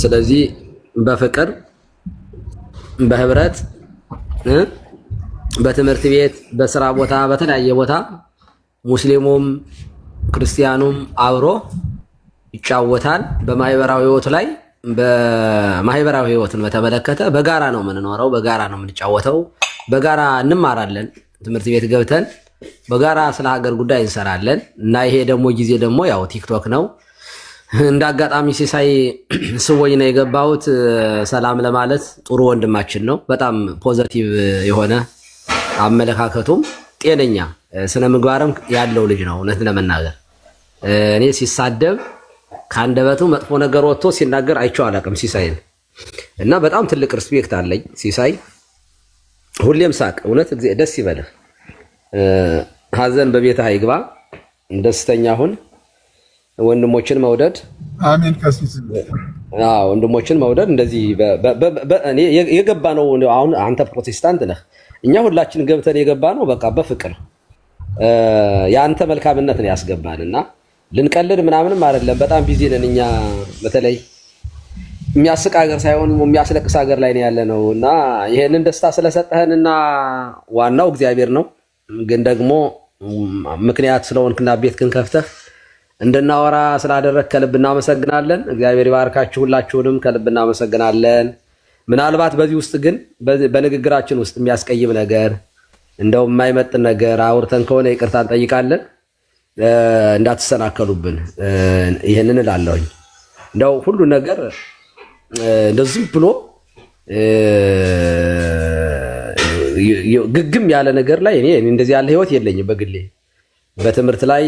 ስለዚህ በፍቅር በህብረት በትምህርት ቤት በስራ ቦታ በተለያየ ቦታ ሙስሊሙም ክርስቲያኑም አብሮ ይጫወታል። በማህበራዊ ህይወት ላይ በማህበራዊ ህይወትን በተመለከተ በጋራ ነው የምንኖረው፣ በጋራ ነው የምንጫወተው፣ በጋራ እንማራለን። ትምህርት ቤት ገብተን በጋራ ስለ ሀገር ጉዳይ እንሰራለን እና ይሄ ደግሞ ጊዜ ደግሞ ያው ቲክቶክ ነው። እንዳጋጣሚ ሲሳይ ስወኝ ነው የገባሁት ሰላም ለማለት። ጥሩ ወንድማችን ነው። በጣም ፖዚቲቭ የሆነ አመለካከቱም ጤነኛ ስነ ምግባርም ያለው ልጅ ነው። እውነት ለመናገር እኔ ሲሳደብ ካንደበቱ መጥፎ ነገር ወጥቶ ሲናገር አይቼው አላውቅም ሲሳይን እና በጣም ትልቅ ሪስፔክት አለኝ። ሲሳይ ሁሌም ሳቅ። እውነት ደስ ይበልህ። ሀዘን በቤትህ አይግባ። ደስተኛ ሁን። ወንድሞችን መውደድ
አሜን። ከሲስ
ወንድሞችን መውደድ እንደዚህ እኔ የገባ ነው። አሁን አንተ ፕሮቴስታንት ነህ፣ እኛ ሁላችን ገብተን የገባ ነው በቃ በፍቅር ያንተ መልካምነት ነው ያስገባንና ልንቀልድ ምናምንም አይደለም። በጣም ቢዚ ነን እኛ። በተለይ የሚያስቅ ሀገር ሳይሆን የሚያስለቅስ ሀገር ላይ ነው ያለነው እና ይሄንን ደስታ ስለሰጠህንና ዋናው እግዚአብሔር ነው። ግን ደግሞ ምክንያት ስለሆንክና ቤትክን ከፍተህ እንድናወራ ስላደረግህ ከልብ እናመሰግናለን። እግዚአብሔር ይባርካችሁ። ሁላችሁንም ከልብ እናመሰግናለን። ምናልባት በዚህ ውስጥ ግን በንግግራችን ውስጥ የሚያስቀይም ነገር እንደው የማይመጥን ነገር አውርተን ከሆነ ይቅርታ እንጠይቃለን። እንዳትሰናከሉብን ይሄንን እላለሁኝ። እንደው ሁሉ ነገር እንደዚህ ብሎ ግግም ያለ ነገር ላይ እኔ እንደዚህ ያለ ህይወት የለኝም በግሌ። በትምህርት ላይ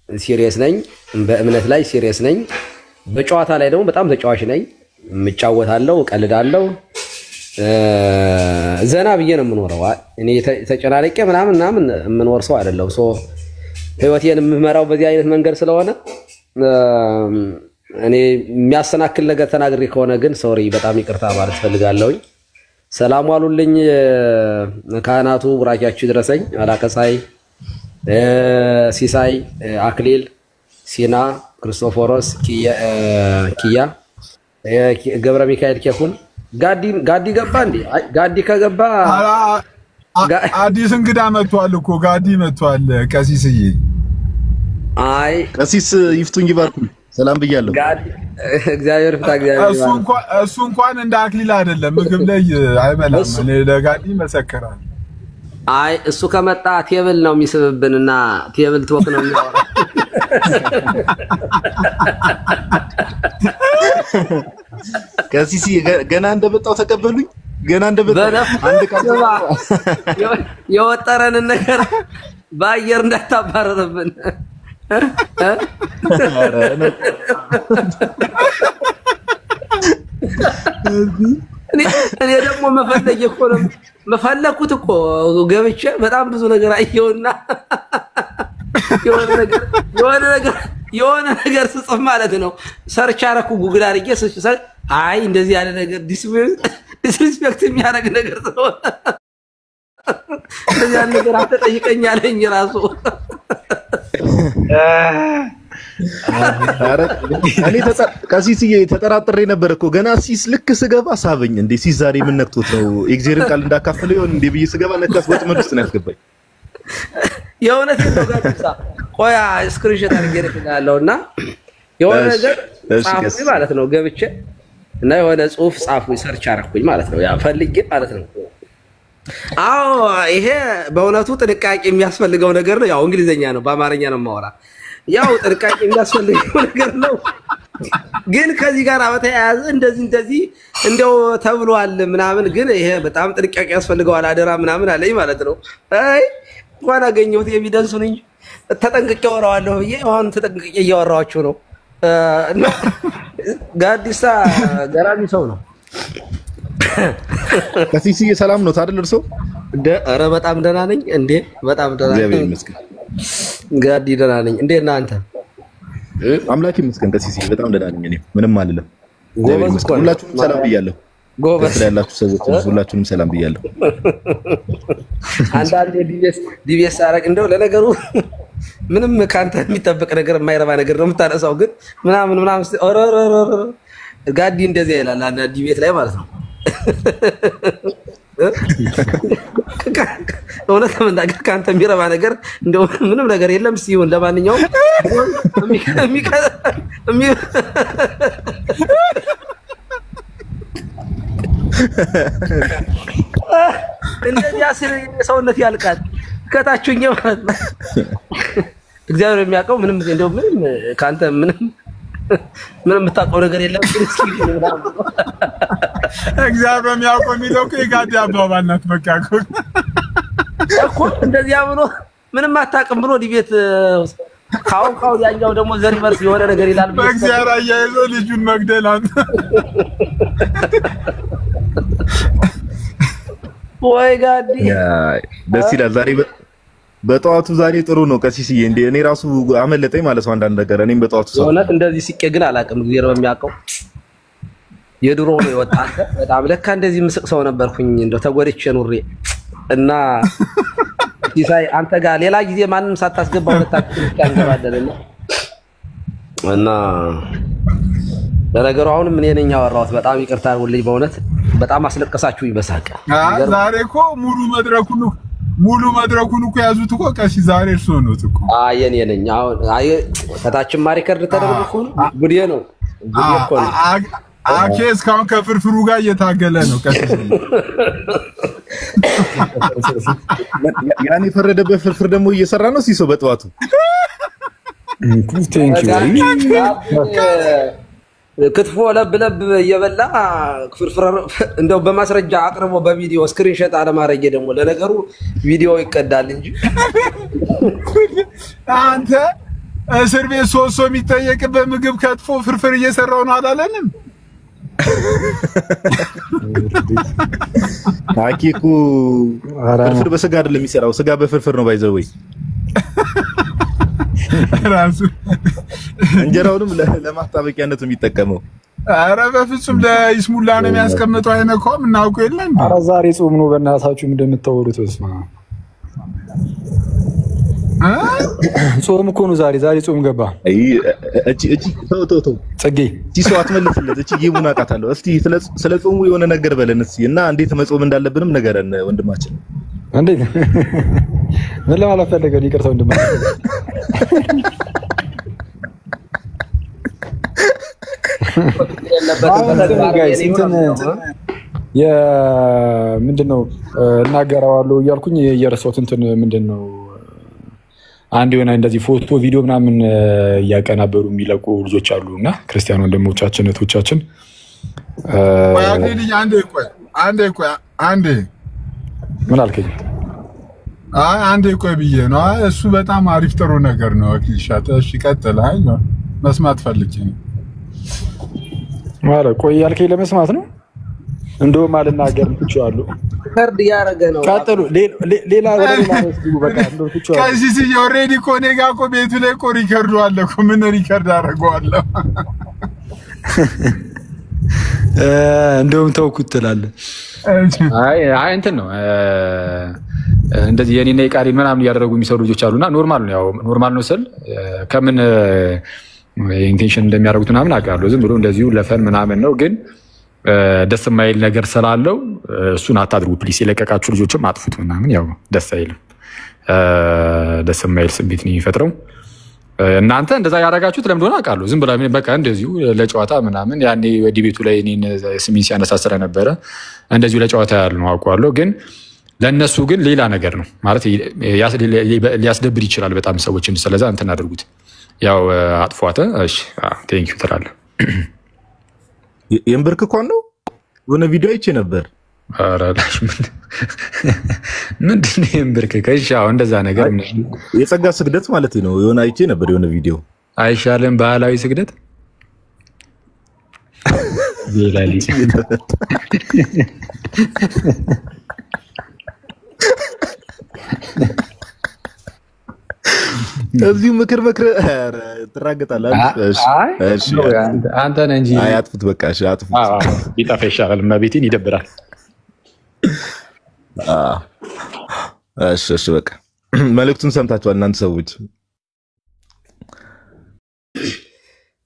ሲሪየስ ነኝ፣ በእምነት ላይ ሲሪየስ ነኝ፣ በጨዋታ ላይ ደግሞ በጣም ተጫዋች ነኝ። እጫወታለሁ፣ እቀልዳለሁ፣ ዘና ብዬ ነው የምኖረው። እኔ ተጨናነቄ ምናምን የምኖር ሰው አይደለም። ህይወቴን የምመራው በዚህ አይነት መንገድ ስለሆነ እኔ የሚያሰናክል ነገር ተናግሬ ከሆነ ግን ሶሪ በጣም ይቅርታ ማለት ፈልጋለሁኝ። ሰላም ዋሉልኝ። ካህናቱ ቡራኪያችሁ ድረሰኝ። አላቀሳይ ሲሳይ፣ አክሊል፣ ሲና፣ ክርስቶፎሮስ፣ ኪያ፣ ገብረ ሚካኤል፣ ኬኩን ጋዲ ገባ እንዴ? ጋዲ ከገባ
አዲስ እንግዳ መጥቷል እኮ ጋዲ መጥቷል። ቀሲስዬ
አይ ቀሲስ ይፍቱኝ ይባርኩ ሰላም ብያለሁ።
ጋዲ እግዚአብሔር ፍታ እግዚአብሔር
እሱ እንኳን እንደ አክሊል አይደለም ምግብ ላይ አይበላም። እኔ ለጋዲ መሰከራል።
አይ እሱ ከመጣ ቴብል ነው የሚስብብንና ቴብል ትወክ ነው የሚያወራ።
ቀሲስ ገና እንደመጣው ተቀበሉኝ። ገና እንደመጣው አንድ ቃል
የወጠረን ነገር በአየር እንዳታባረረብን። እኔ ደግሞ መፈለኩት እኮ ገብቼ በጣም ብዙ ነገር አየውና የሆነ ነገር ስጽፍ ማለት ነው ሰርች አረኩ ጉግል አድርጌ አይ እንደዚህ ያለ ነገር ዲስሪስፔክት የሚያደርግ ነገር ስለሆነ እንደዚህ ያለ ነገር አትጠይቀኝ አለኝ ራሱ።
እኔ ቀሲስዬ ተጠራጥሬ ነበር እኮ ገና ሲስ ልክ ስገባ ሳበኝ። እንዴ ሲስ ዛሬ ምን ነክቶት ነው እግዚአብሔርን ቃል እንዳካፈለው ይሆን እንዴ ብዬ ስገባ ነካስ ወጥመድ ውስጥ ነው ያስገባኝ።
የእውነት ነው ጋር ቆያ ስክሪንሾት አድርጌ ልክላለሁና የሆነ ነገር ጻፍኩኝ ማለት ነው ገብቼ እና የሆነ ጽሁፍ ጻፍኩኝ ሰርች አደረኩኝ ማለት ነው ያ ፈልጌ ማለት ነው። አዎ ይሄ በእውነቱ ጥንቃቄ የሚያስፈልገው ነገር ነው። ያው እንግሊዘኛ ነው በአማርኛ ነው የማወራ። ያው ጥንቃቄ የሚያስፈልገው ነገር ነው። ግን ከዚህ ጋር በተያያዘ እንደዚህ እንደው ተብሏል ምናምን ግን ይሄ በጣም ጥንቃቄ ያስፈልገዋል አደራ ምናምን አለኝ ማለት ነው። አይ እንኳን አገኘሁት ኤቪደንሱን እንጂ ተጠንቅቄ አወራዋለሁ ብዬ አሁን ተጠንቅቄ እያወራኋችሁ ነው። ጋዲሳ ገራሚ ሰው ነው።
ቀሲስዬ ሰላም ነው አይደል እርሶ?
ኧረ በጣም ደህና ነኝ። እንዴ በጣም ደህና ነኝ።
እግዚአብሔር ይመስገን።
ጋዲ ደህና ነኝ። እንዴት ነህ አንተ?
አምላክ ይመስገን ቀሲስዬ በጣም ደህና ነኝ። እኔ ምንም አልልም። እግዚአብሔር ይመስገን። ሁላችሁንም ሰላም ብያለሁ።
ጎበዝ
ያላችሁ ሰዎች ሁላችሁንም ሰላም ብያለሁ።
አንዳንዴ ዲቪኤስ አረግ እንደው ለነገሩ ምንም ካንተ የሚጠበቅ ነገር የማይረባ ነገር ነው የምታነሳው ግን ምናምን ጋዲ እንደዚህ ይላል አንዳንድ ዲቤት ላይ ማለት ነው። እውነት ለመናገር ካንተ የሚረባ ነገር እንደው ምንም ነገር የለም ሲሆን ለማንኛውም እንደዚህ አስር ሰውነት ያልቃል ከታችኛው እግዚአብሔር የሚያውቀው ምንም እንደው ምንም ካንተ ምንም የምታውቀው ነገር የለም
እግዚአብሔር የሚያውቀው የሚለው ከጋዲ አባባል ናት በቃ
እኮ እንደዚህ አምኖ ምንም አታውቅም ብሎ ዲቤት ካው ያኛው ደግሞ ዘሪቨርስ የሆነ ነገር ይላል
በእግዚአብሔር አያይዞ ልጁን መግደል አንተ
ወይ ጋዲ
ደስ ይላል ዛሬ በጠዋቱ ዛሬ ጥሩ ነው ቀሲስዬ እንዴ እኔ ራሱ አመለጠኝ ማለት ነው አንዳንድ ነገር እኔም በጠዋቱ ሰው
እውነት እንደዚህ ሲቄ ግን አላውቅም እግዚአብሔር በሚያውቀው የድሮ ነው የወጣ በጣም ለካ እንደዚህ ምስቅ ሰው ነበርኩኝ እንደው ተጎድቼ ኑሬ እና ሲሳይ አንተ ጋር ሌላ ጊዜ ማንንም ሳታስገባው መጣችሁ ካንገባደለና እና ለነገሩ አሁንም እኔ ነኝ ያወራሁት በጣም ይቅርታ አድርጉልኝ በእውነት በጣም አስለቀሳችሁ ይበሳቀ
ዛሬ እኮ ሙሉ መድረኩን እኮ ያዙት እኮ ቀሲስ ዛሬ እርሶ ነው እኮ
የኔ ነኝ አሁን ከታችም ማሪከርድ ተደርጎ ጉዴ ነው ጉዴ እኮ ነው
አኬ እስካሁን ከፍርፍሩ ጋር እየታገለ ነው ቀሲስ
ያኔ ፈረደበት ፍርፍር ደግሞ እየሰራ ነው ሲሶ በጠዋቱ
ክትፎ ለብለብ እየበላ ፍርፍር እንደው በማስረጃ አቅርቦ በቪዲዮ ስክሪንሾት አለማረጌ ደግሞ ለነገሩ ቪዲዮ ይቀዳል እንጂ
አንተ እስር ቤት ሶሶ የሚጠየቅበት ምግብ ከትፎ ፍርፍር እየሰራው ነው አላለንም
አኪኩ ፍርፍር በስጋ አይደለም የሚሰራው ስጋ በፍርፍር ነው ባይዘው ወይ
ራሱ
እንጀራውንም ለማጣበቂያነት የሚጠቀመው
አረ በፍጹም ለይስሙላ ነው የሚያስቀምጠው አይነካም እናውቀው የለን
አረ ዛሬ ጾም ነው በእናታችሁ እንደምታወሩት ወስማ ጾም እኮ ነው ዛሬ ጾም ገባ
እቺ ተው
ጽጌ
ሲሶ አትመልስለት እቺ ይሙና ቃታለሁ እስቲ ስለ ጾሙ የሆነ ነገር በለን እስቲ እና እንዴት መጾም እንዳለብንም ነገረን ወንድማችን
እንዴት ምን ለማለት ፈልገህ ነው ይቅርታ ወንድማችን ምንድነው እናገራዋለሁ እያልኩኝ እየረሳሁት እንትን ምንድነው አንድ የሆነ እንደዚህ ፎቶ ቪዲዮ ምናምን እያቀናበሩ የሚለቁ ልጆች አሉና ክርስቲያን ወንድሞቻችን እህቶቻችን
አንዴ
ምን አልከኝ
አንዴ ቆይ ብዬ ነው እሱ በጣም አሪፍ ጥሩ ነገር ነው አኪሻተ እሺ ቀጥል አይ መስማት ፈልጌ ነው
ማለት ቆይ ያልከኝ ለመስማት ነው እንደውም አልናገርም ትችዋለሁ
ፈርድ ያረገ ነው
ቀጥሉ ሌላ ወደ ሌላ ወስዱ በቃ እንደው ትችዋለሁ
ከዚህ ኦሬዲ እኮ እኔ ጋር እኮ ቤቱ ላይ እኮ ሪከርዱ አለ እኮ ምን ሪከርድ አደርገዋለሁ
እንደውም ተውኩት ትላለህ አይ እንትን ነው እንደዚህ የኔና የቃሪ ምናምን ያደረጉ የሚሰሩ ልጆች አሉና ኖርማል ነው ያው ኖርማል ነው ስል ከምን ኢንቴንሽን እንደሚያደርጉት ምናምን አውቃለሁ ዝም ብሎ እንደዚሁ ለፈን ምናምን ነው ግን ደስ የማይል ነገር ስላለው እሱን አታድርጉ ፕሊስ የለቀቃችሁ ልጆችም አጥፉት ምናምን ያው ደስ አይልም ደስ የማይል ስሜት ነው የሚፈጥረው እናንተ እንደዛ ያደረጋችሁት ለምን እንደሆነ አውቃለሁ ዝም ብላ በቃ እንደዚሁ ለጨዋታ ምናምን ያኔ ወዲ ቤቱ ላይ እኔን ስሜን ሲያነሳስረ ነበረ እንደዚሁ ለጨዋታ ያለ ነው አውቃለሁ ግን ለነሱ ግን ሌላ ነገር ነው ማለት ሊያስደብር ይችላል በጣም ሰዎችን ስለዛ እንትን አድርጉት ያው አጥፏተ እሺ ቴንክ ዩ ተራለ
የምብርክኳን ነው ወነ ቪዲዮ አይቼ ነበር
አራላሽ ምንድነው የምብርክከሽ አው እንደዛ ነገር
የጸጋ ስግደት ማለት ነው የሆነ አይቼ ነበር የሆነ ቪዲዮ
አይሻለም ባህላዊ ስግደት ሌላሊ
እዚሁ ምክር ትራገጣለህ
እሺ አንተ ነህ እንጂ
አይ አጥፉት በቃ እሺ አጥፉት
ቢጣፋ ይሻላል መቤቴን ይደብራል
እሺ በቃ መልእክቱን ሰምታችኋል እናንተ ሰዎች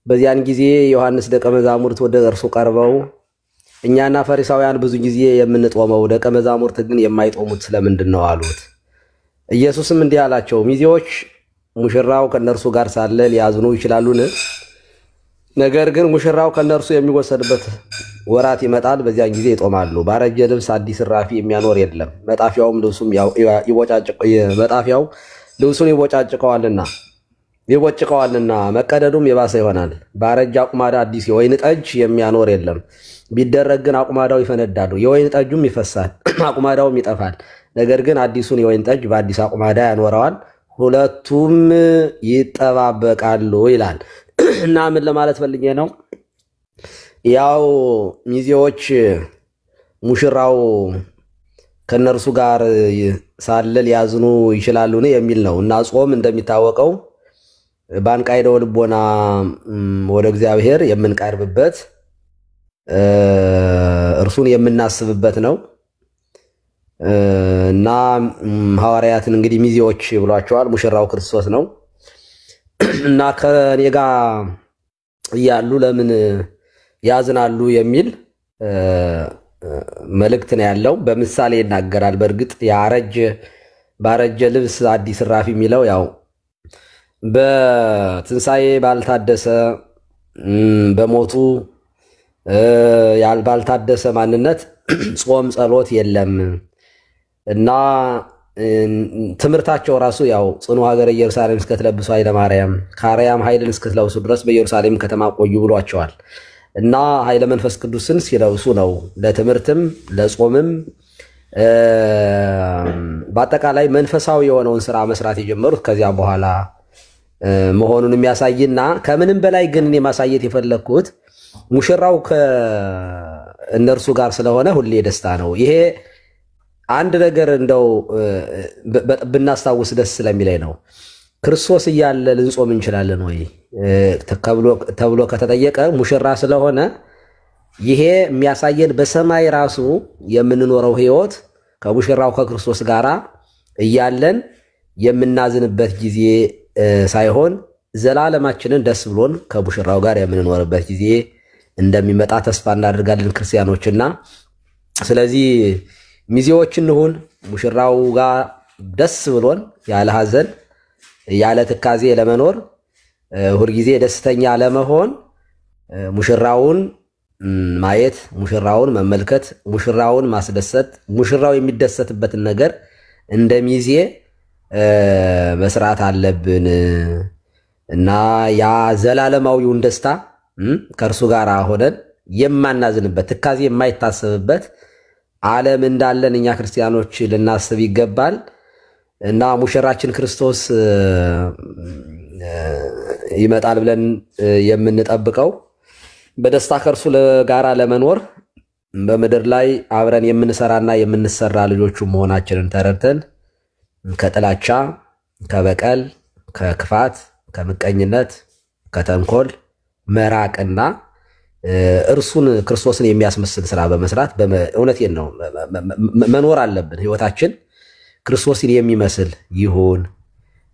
በዚያን ጊዜ ዮሐንስ ደቀ መዛሙርት ወደ እርሱ ቀርበው እኛና ፈሪሳውያን ብዙ ጊዜ የምንጦመው ደቀ መዛሙርት ግን የማይጦሙት ስለምንድን ነው አሉት ኢየሱስም እንዲህ አላቸው፣ ሚዜዎች ሙሽራው ከነርሱ ጋር ሳለ ሊያዝኑ ይችላሉን? ነገር ግን ሙሽራው ከነርሱ የሚወሰድበት ወራት ይመጣል፣ በዚያን ጊዜ ይጦማሉ። ባረጀ ልብስ አዲስ እራፊ የሚያኖር የለም፣ መጣፊያውም ልብሱን ይቦጭቀዋልና መቀደዱም የባሰ ይሆናል። ባረጀ አቁማዳ አዲስ የወይን ጠጅ የሚያኖር የለም፣ ቢደረግ ግን አቁማዳው ይፈነዳሉ፣ የወይን ጠጁም ይፈሳል፣ አቁማዳውም ይጠፋል። ነገር ግን አዲሱን የወይን ጠጅ በአዲስ አቁማዳ ያኖረዋል፣ ሁለቱም ይጠባበቃሉ ይላል። እና ምን ለማለት ፈልጌ ነው? ያው ሚዜዎች ሙሽራው ከነርሱ ጋር ሳለ ሊያዝኑ ይችላሉን የሚል ነው። እና ጾም እንደሚታወቀው ባንቃይደው ልቦና ወደ እግዚአብሔር የምንቀርብበት እርሱን የምናስብበት ነው። እና ሐዋርያትን እንግዲህ ሚዜዎች ብሏቸዋል። ሙሽራው ክርስቶስ ነው። እና ከኔ ጋር እያሉ ለምን ያዝናሉ የሚል መልእክት ነው ያለው። በምሳሌ ይናገራል። በእርግጥ ባረጀ ልብስ አዲስ እራፊ የሚለው ያው በትንሣኤ ባልታደሰ በሞቱ ባልታደሰ ማንነት ጾም ጸሎት የለም እና ትምህርታቸው ራሱ ያው ጽኑ ሀገረ ኢየሩሳሌም እስከትለብሱ ኃይለ ማርያም ከአርያም ኃይልን እስከትለብሱ ድረስ በኢየሩሳሌም ከተማ ቆዩ ብሏቸዋል። እና ኃይለ መንፈስ ቅዱስን ሲለብሱ ነው ለትምህርትም ለጾምም በአጠቃላይ መንፈሳዊ የሆነውን ስራ መስራት የጀመሩት ከዚያ በኋላ መሆኑን የሚያሳይና ከምንም በላይ ግን እኔ ማሳየት የፈለኩት ሙሽራው ከእነርሱ ጋር ስለሆነ ሁሌ ደስታ ነው። ይሄ አንድ ነገር እንደው ብናስታውስ ደስ ስለሚለኝ ነው። ክርስቶስ እያለ ልንጾም እንችላለን ወይ ተብሎ ከተጠየቀ ሙሽራ ስለሆነ ይሄ የሚያሳየን በሰማይ ራሱ የምንኖረው ህይወት ከሙሽራው ከክርስቶስ ጋር እያለን የምናዝንበት ጊዜ ሳይሆን ዘላለማችንን ደስ ብሎን ከሙሽራው ጋር የምንኖርበት ጊዜ እንደሚመጣ ተስፋ እናደርጋለን ክርስቲያኖችና ስለዚህ ሚዜዎች እንሁን ሙሽራው ጋር ደስ ብሎን ያለ ሐዘን ያለ ትካዜ ለመኖር ሁልጊዜ ደስተኛ ለመሆን ሙሽራውን ማየት ሙሽራውን መመልከት ሙሽራውን ማስደሰት ሙሽራው የሚደሰትበትን ነገር እንደሚዜ መስራት አለብን እና ያ ዘላለማዊውን ደስታ ከእርሱ ጋር ሆነን የማናዝንበት ትካዜ የማይታሰብበት ዓለም እንዳለን እኛ ክርስቲያኖች ልናስብ ይገባል እና ሙሽራችን ክርስቶስ ይመጣል ብለን የምንጠብቀው በደስታ ከእርሱ ጋራ ለመኖር በምድር ላይ አብረን የምንሰራና የምንሰራ ልጆቹ መሆናችንን ተረድተን ከጥላቻ ከበቀል ከክፋት ከምቀኝነት ከተንኮል መራቅና እርሱን ክርስቶስን የሚያስመስል ስራ በመስራት እውነቴን ነው መኖር አለብን። ህይወታችን ክርስቶስን የሚመስል ይሁን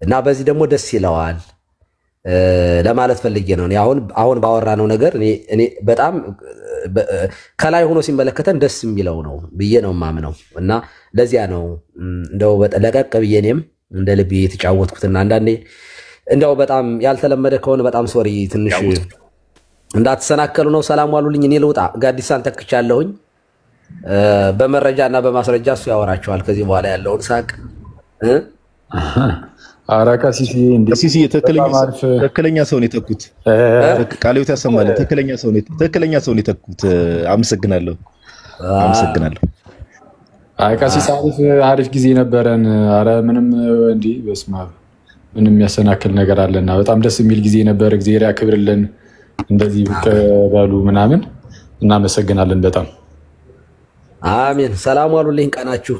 እና በዚህ ደግሞ ደስ ይለዋል ለማለት ፈልጌ ነው። አሁን ባወራነው ነገር እኔ በጣም ከላይ ሆኖ ሲመለከተን ደስ የሚለው ነው ብዬ ነው ማምነው እና ለዚያ ነው እንደው ለቀቅ ብዬ እኔም እንደ ልቤ የተጫወትኩትና አንዳንዴ እንደው በጣም ያልተለመደ ከሆነ በጣም ሶሪ ትንሽ እንዳትሰናከሉ ነው። ሰላም ዋሉልኝ። እኔ ልውጣ ጋዲሳን ተክቻለሁኝ። በመረጃና በማስረጃ እሱ ያወራቸዋል ከዚህ በኋላ ያለውን ሳቅ
አራካ ሲሲ
ትክክለኛ ሰው ነው የተኩት። ቃልዮት ያሰማል። ትክክለኛ ሰው ነው የተኩት። አመሰግናለሁ።
ቀሲስ አሪፍ ጊዜ ነበረን። አረ ምንም እንዴ በስማ ምንም ያሰናክል ነገር አለና በጣም ደስ የሚል ጊዜ ነበር። እግዚአብሔር ያክብርልን። እንደዚህ በሉ ምናምን እናመሰግናለን በጣም
አሜን። ሰላም ዋሉልኝ። ቀናችሁ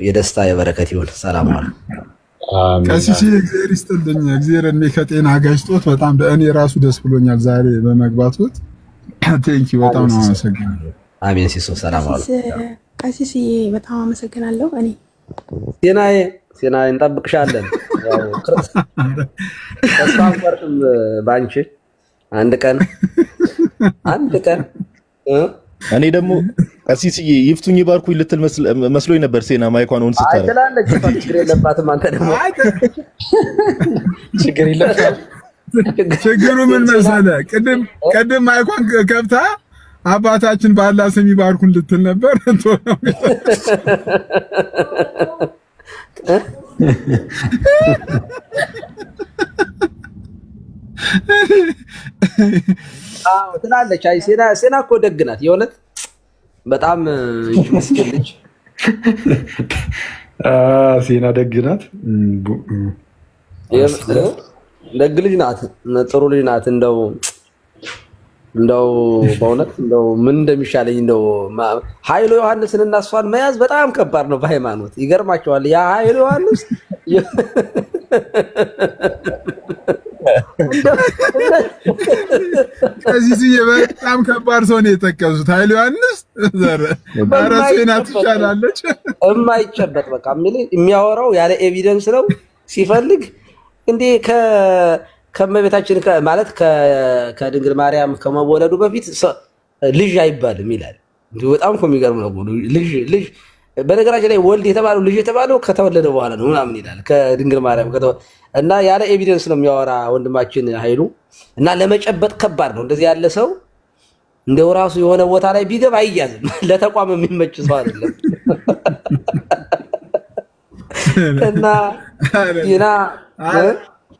የደስታ የበረከት ይሁን። ሰላም ዋሉ።
ቀሲስ እግዚአብሔር ይስጥልኝ። እግዚአብሔር እድሜ ከጤና ጋይስጦት በጣም እኔ ራሱ ደስ ብሎኛል ዛሬ በመግባቱት። ቴንኪው በጣም ነው አመሰግናለሁ።
አሜን። ሲሶ ሰላም ዋሉ።
ቀሲስ በጣም አመሰግናለሁ። እኔ ሴናዬ
እንጠብቅሻለን። ያው ተስፋ አንቆርጥም ባንቺ አንድ ቀን
እኔ ደግሞ ቀሲስዬ ይፍቱኝ ባርኩኝ ልትል መስሎኝ ነበር። ሴና ማይኳን ኦን ስታረግ
አይተላለች ችግር የለባትም። አንተ ደግሞ
ችግር የለባትም።
ችግሩ ምን መሰለህ? ቅድም ማይኳን ከብታ አባታችን በአላህ ስም ይባርኩን ልትል ነበር።
ትላለች። አይ ሴና እኮ ደግ ናት የእውነት በጣም ምስኪን ልጅ።
ሴና ደግ ናት፣
ደግ ልጅ ናት፣ ጥሩ ልጅ ናት። እንደው በእውነት እንደው ምን እንደሚሻለኝ እንደው ኃይሉ ዮሐንስን እና እሷን መያዝ በጣም ከባድ ነው በሃይማኖት። ይገርማቸዋል። ያ ኃይሉ ዮሐንስ
ከዚህ በጣም ከባድ ሰው ነው የጠቀሱት። ኃይሉ ዮሐንስ ራሴና ትቻላለች።
የማይጨበጥ በቃ የሚያወራው ያለ ኤቪደንስ ነው። ሲፈልግ እንዴ ከመቤታችን ማለት ከድንግል ማርያም ከመወለዱ በፊት ልጅ አይባልም ይላል። እንዴ በጣም እኮ የሚገርም ነው። ልጅ በነገራችን ላይ ወልድ የተባለው ልጅ የተባለው ከተወለደ በኋላ ነው ምናምን ይላል ከድንግል ማርያም እና ያለ ኤቪደንስ ነው የሚያወራ ወንድማችን ኃይሉ። እና ለመጨበጥ ከባድ ነው። እንደዚህ ያለ ሰው እንደው ራሱ የሆነ ቦታ ላይ ቢገባ አይያዝም። ለተቋም የሚመች ሰው አይደለም። እና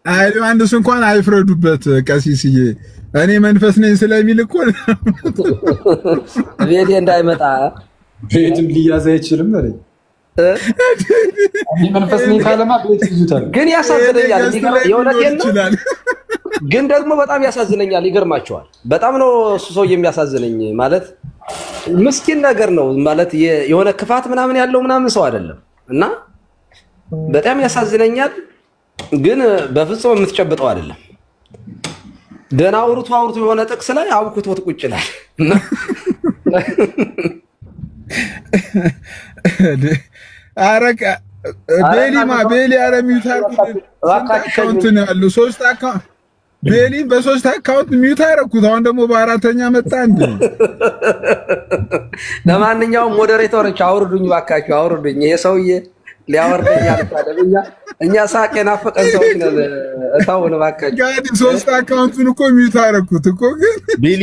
ኃይሉ ዮሐንስ እንኳን አይፍረዱበት ቀሲስዬ። እኔ መንፈስ ነኝ ስለሚል እኮ
ቤቴ እንዳይመጣ
ቤትም ሊያዝ አይችልም ማለት እኔ መንፈስ ነኝ ካለማ ቤት ይዙታል።
ግን ያሳዝነኛል። የእውነቴን ነው። ግን ደግሞ በጣም ያሳዝነኛል። ይገርማቸዋል። በጣም ነው እሱ ሰው የሚያሳዝነኝ። ማለት ምስኪን ነገር ነው ማለት የሆነ ክፋት ምናምን ያለው ምናምን ሰው አይደለም። እና በጣም ያሳዝነኛል። ግን በፍጹም የምትጨብጠው አይደለም። ደና አውርቶ የሆነ ጥቅስ ላይ አብኩቶት ቁጭ ይላል።
አረቀ ቤሊ አረሚውታር አካውንት ነው ያለው። 3 አካውንት ቤሊ በ3 አካውንት ሚውት አረኩት። አሁን ደግሞ በአራተኛ መጣ እንዴ።
ለማንኛውም ሞዴሬተሮች አውርዱኝ ባካችሁ፣ አውርዱኝ። ይሄ ሰውዬ ሊያወርደኝ አልቻለም። እኛ ሳቄ ናፈቀን ሰዎች ነን። እታውን ባካችሁ
ጋዲ 3 አካውንቱን እኮ ሚውት አረኩት እኮ። ግን
ቤሊ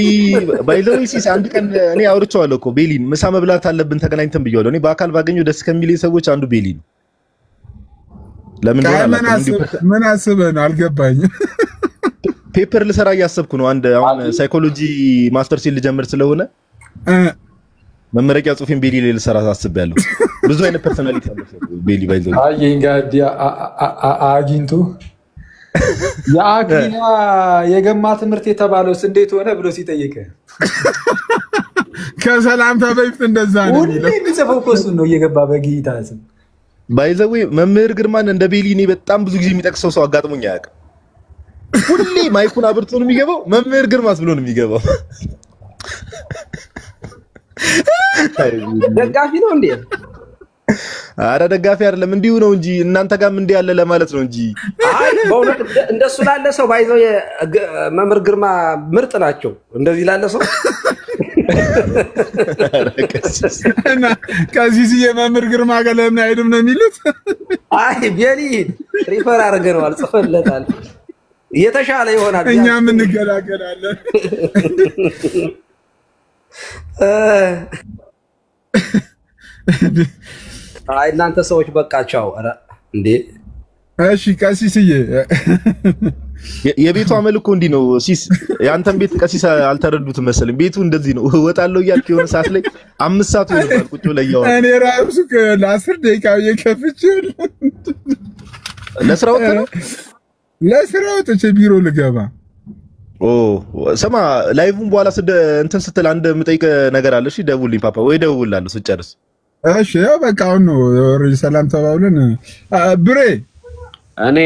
ባይዘው ሲስ አንድ ቀን እኔ አውርቼዋለሁ እኮ ቤሊን ምሳ መብላት አለብን ተገናኝተን ብየዋለሁ። እኔ በአካል ባገኘው ደስ ከሚል ሰዎች አንዱ ቤሊ ነው። ለምን
ምን አስበህ ነው አልገባኝም።
ፔፐር ልሰራ እያሰብኩ ነው። አንድ አሁን ሳይኮሎጂ ማስተርስ ልጀምር ስለሆነ መመረቂያ ጽሁፌን ቤሊ ላይ ልሰራ አስቤያለሁ። ብዙ አይነት ፐርሰናሊቲ አለው ቤሊ ባይዘው።
እንግዲህ አግኝቶ የአግኛ የገማ ትምህርት የተባለውስ እንዴት ሆነ ብሎ ሲጠይቅ
ከሰላምታ በፊት እንደዛ ነው የሚለው።
የሚጽፈው እኮ እሱን ነው እየገባ በጌታ ስም።
ባይዘው መምህር ግርማን እንደ ቤሊ እኔ በጣም ብዙ ጊዜ የሚጠቅሰው ሰው አጋጥሞኝ አያውቅም። ሁሌ ማይኩን አብርቶ ነው የሚገባው። መምህር ግርማስ ብሎ ነው የሚገባው።
ደጋፊ ነው እንዴ?
አረ ደጋፊ አይደለም፣ እንዲሁ ነው እንጂ እናንተ ጋርም እንዲህ ያለ ለማለት ነው እንጂ።
አይ በእውነት እንደሱ ላለ ሰው ባይዘው መምህር ግርማ ምርጥ ናቸው። እንደዚህ ላለ ሰው
እና ከዚህ የመምህር ግርማ ጋር ለምን አይሄድም ነው የሚሉት።
አይ ቤሊ ሪፈር አድርገነዋል፣ ጽፈለታል። የተሻለ ይሆናል።
እኛም እንገላገላለን።
አይ እናንተ ሰዎች በቃ ቻው። ኧረ እንዴ
እሺ ቀሲስዬ
የቤቱ አመል እኮ እንዲህ ነው። ሲስ ያንተን ቤት ቀሲስ አልተረዱትም መሰለኝ። ቤቱ እንደዚህ ነው። እወጣለሁ እያልክ የሆነ ሰዓት ላይ 5 ሰዓት ይሆናል ቁጭ ብለህ እያወራህ።
እኔ ራሱ ለ10 ደቂቃ እየከፍቼ
ለስራ ወጥተህ ነው?
ለስራ ወጥቼ ቢሮ ልገባ።
ስማ ላይቭን በኋላ እንትን ስትል አንድ የምጠይቅ ነገር አለ። እሺ ደውልልኝ ፓፓ፣ ወይ ደውልልሃለሁ ስጨርስ።
እሺ ያው በቃ አሁን ነው ሰላም ተባብለን ብሬ
እኔ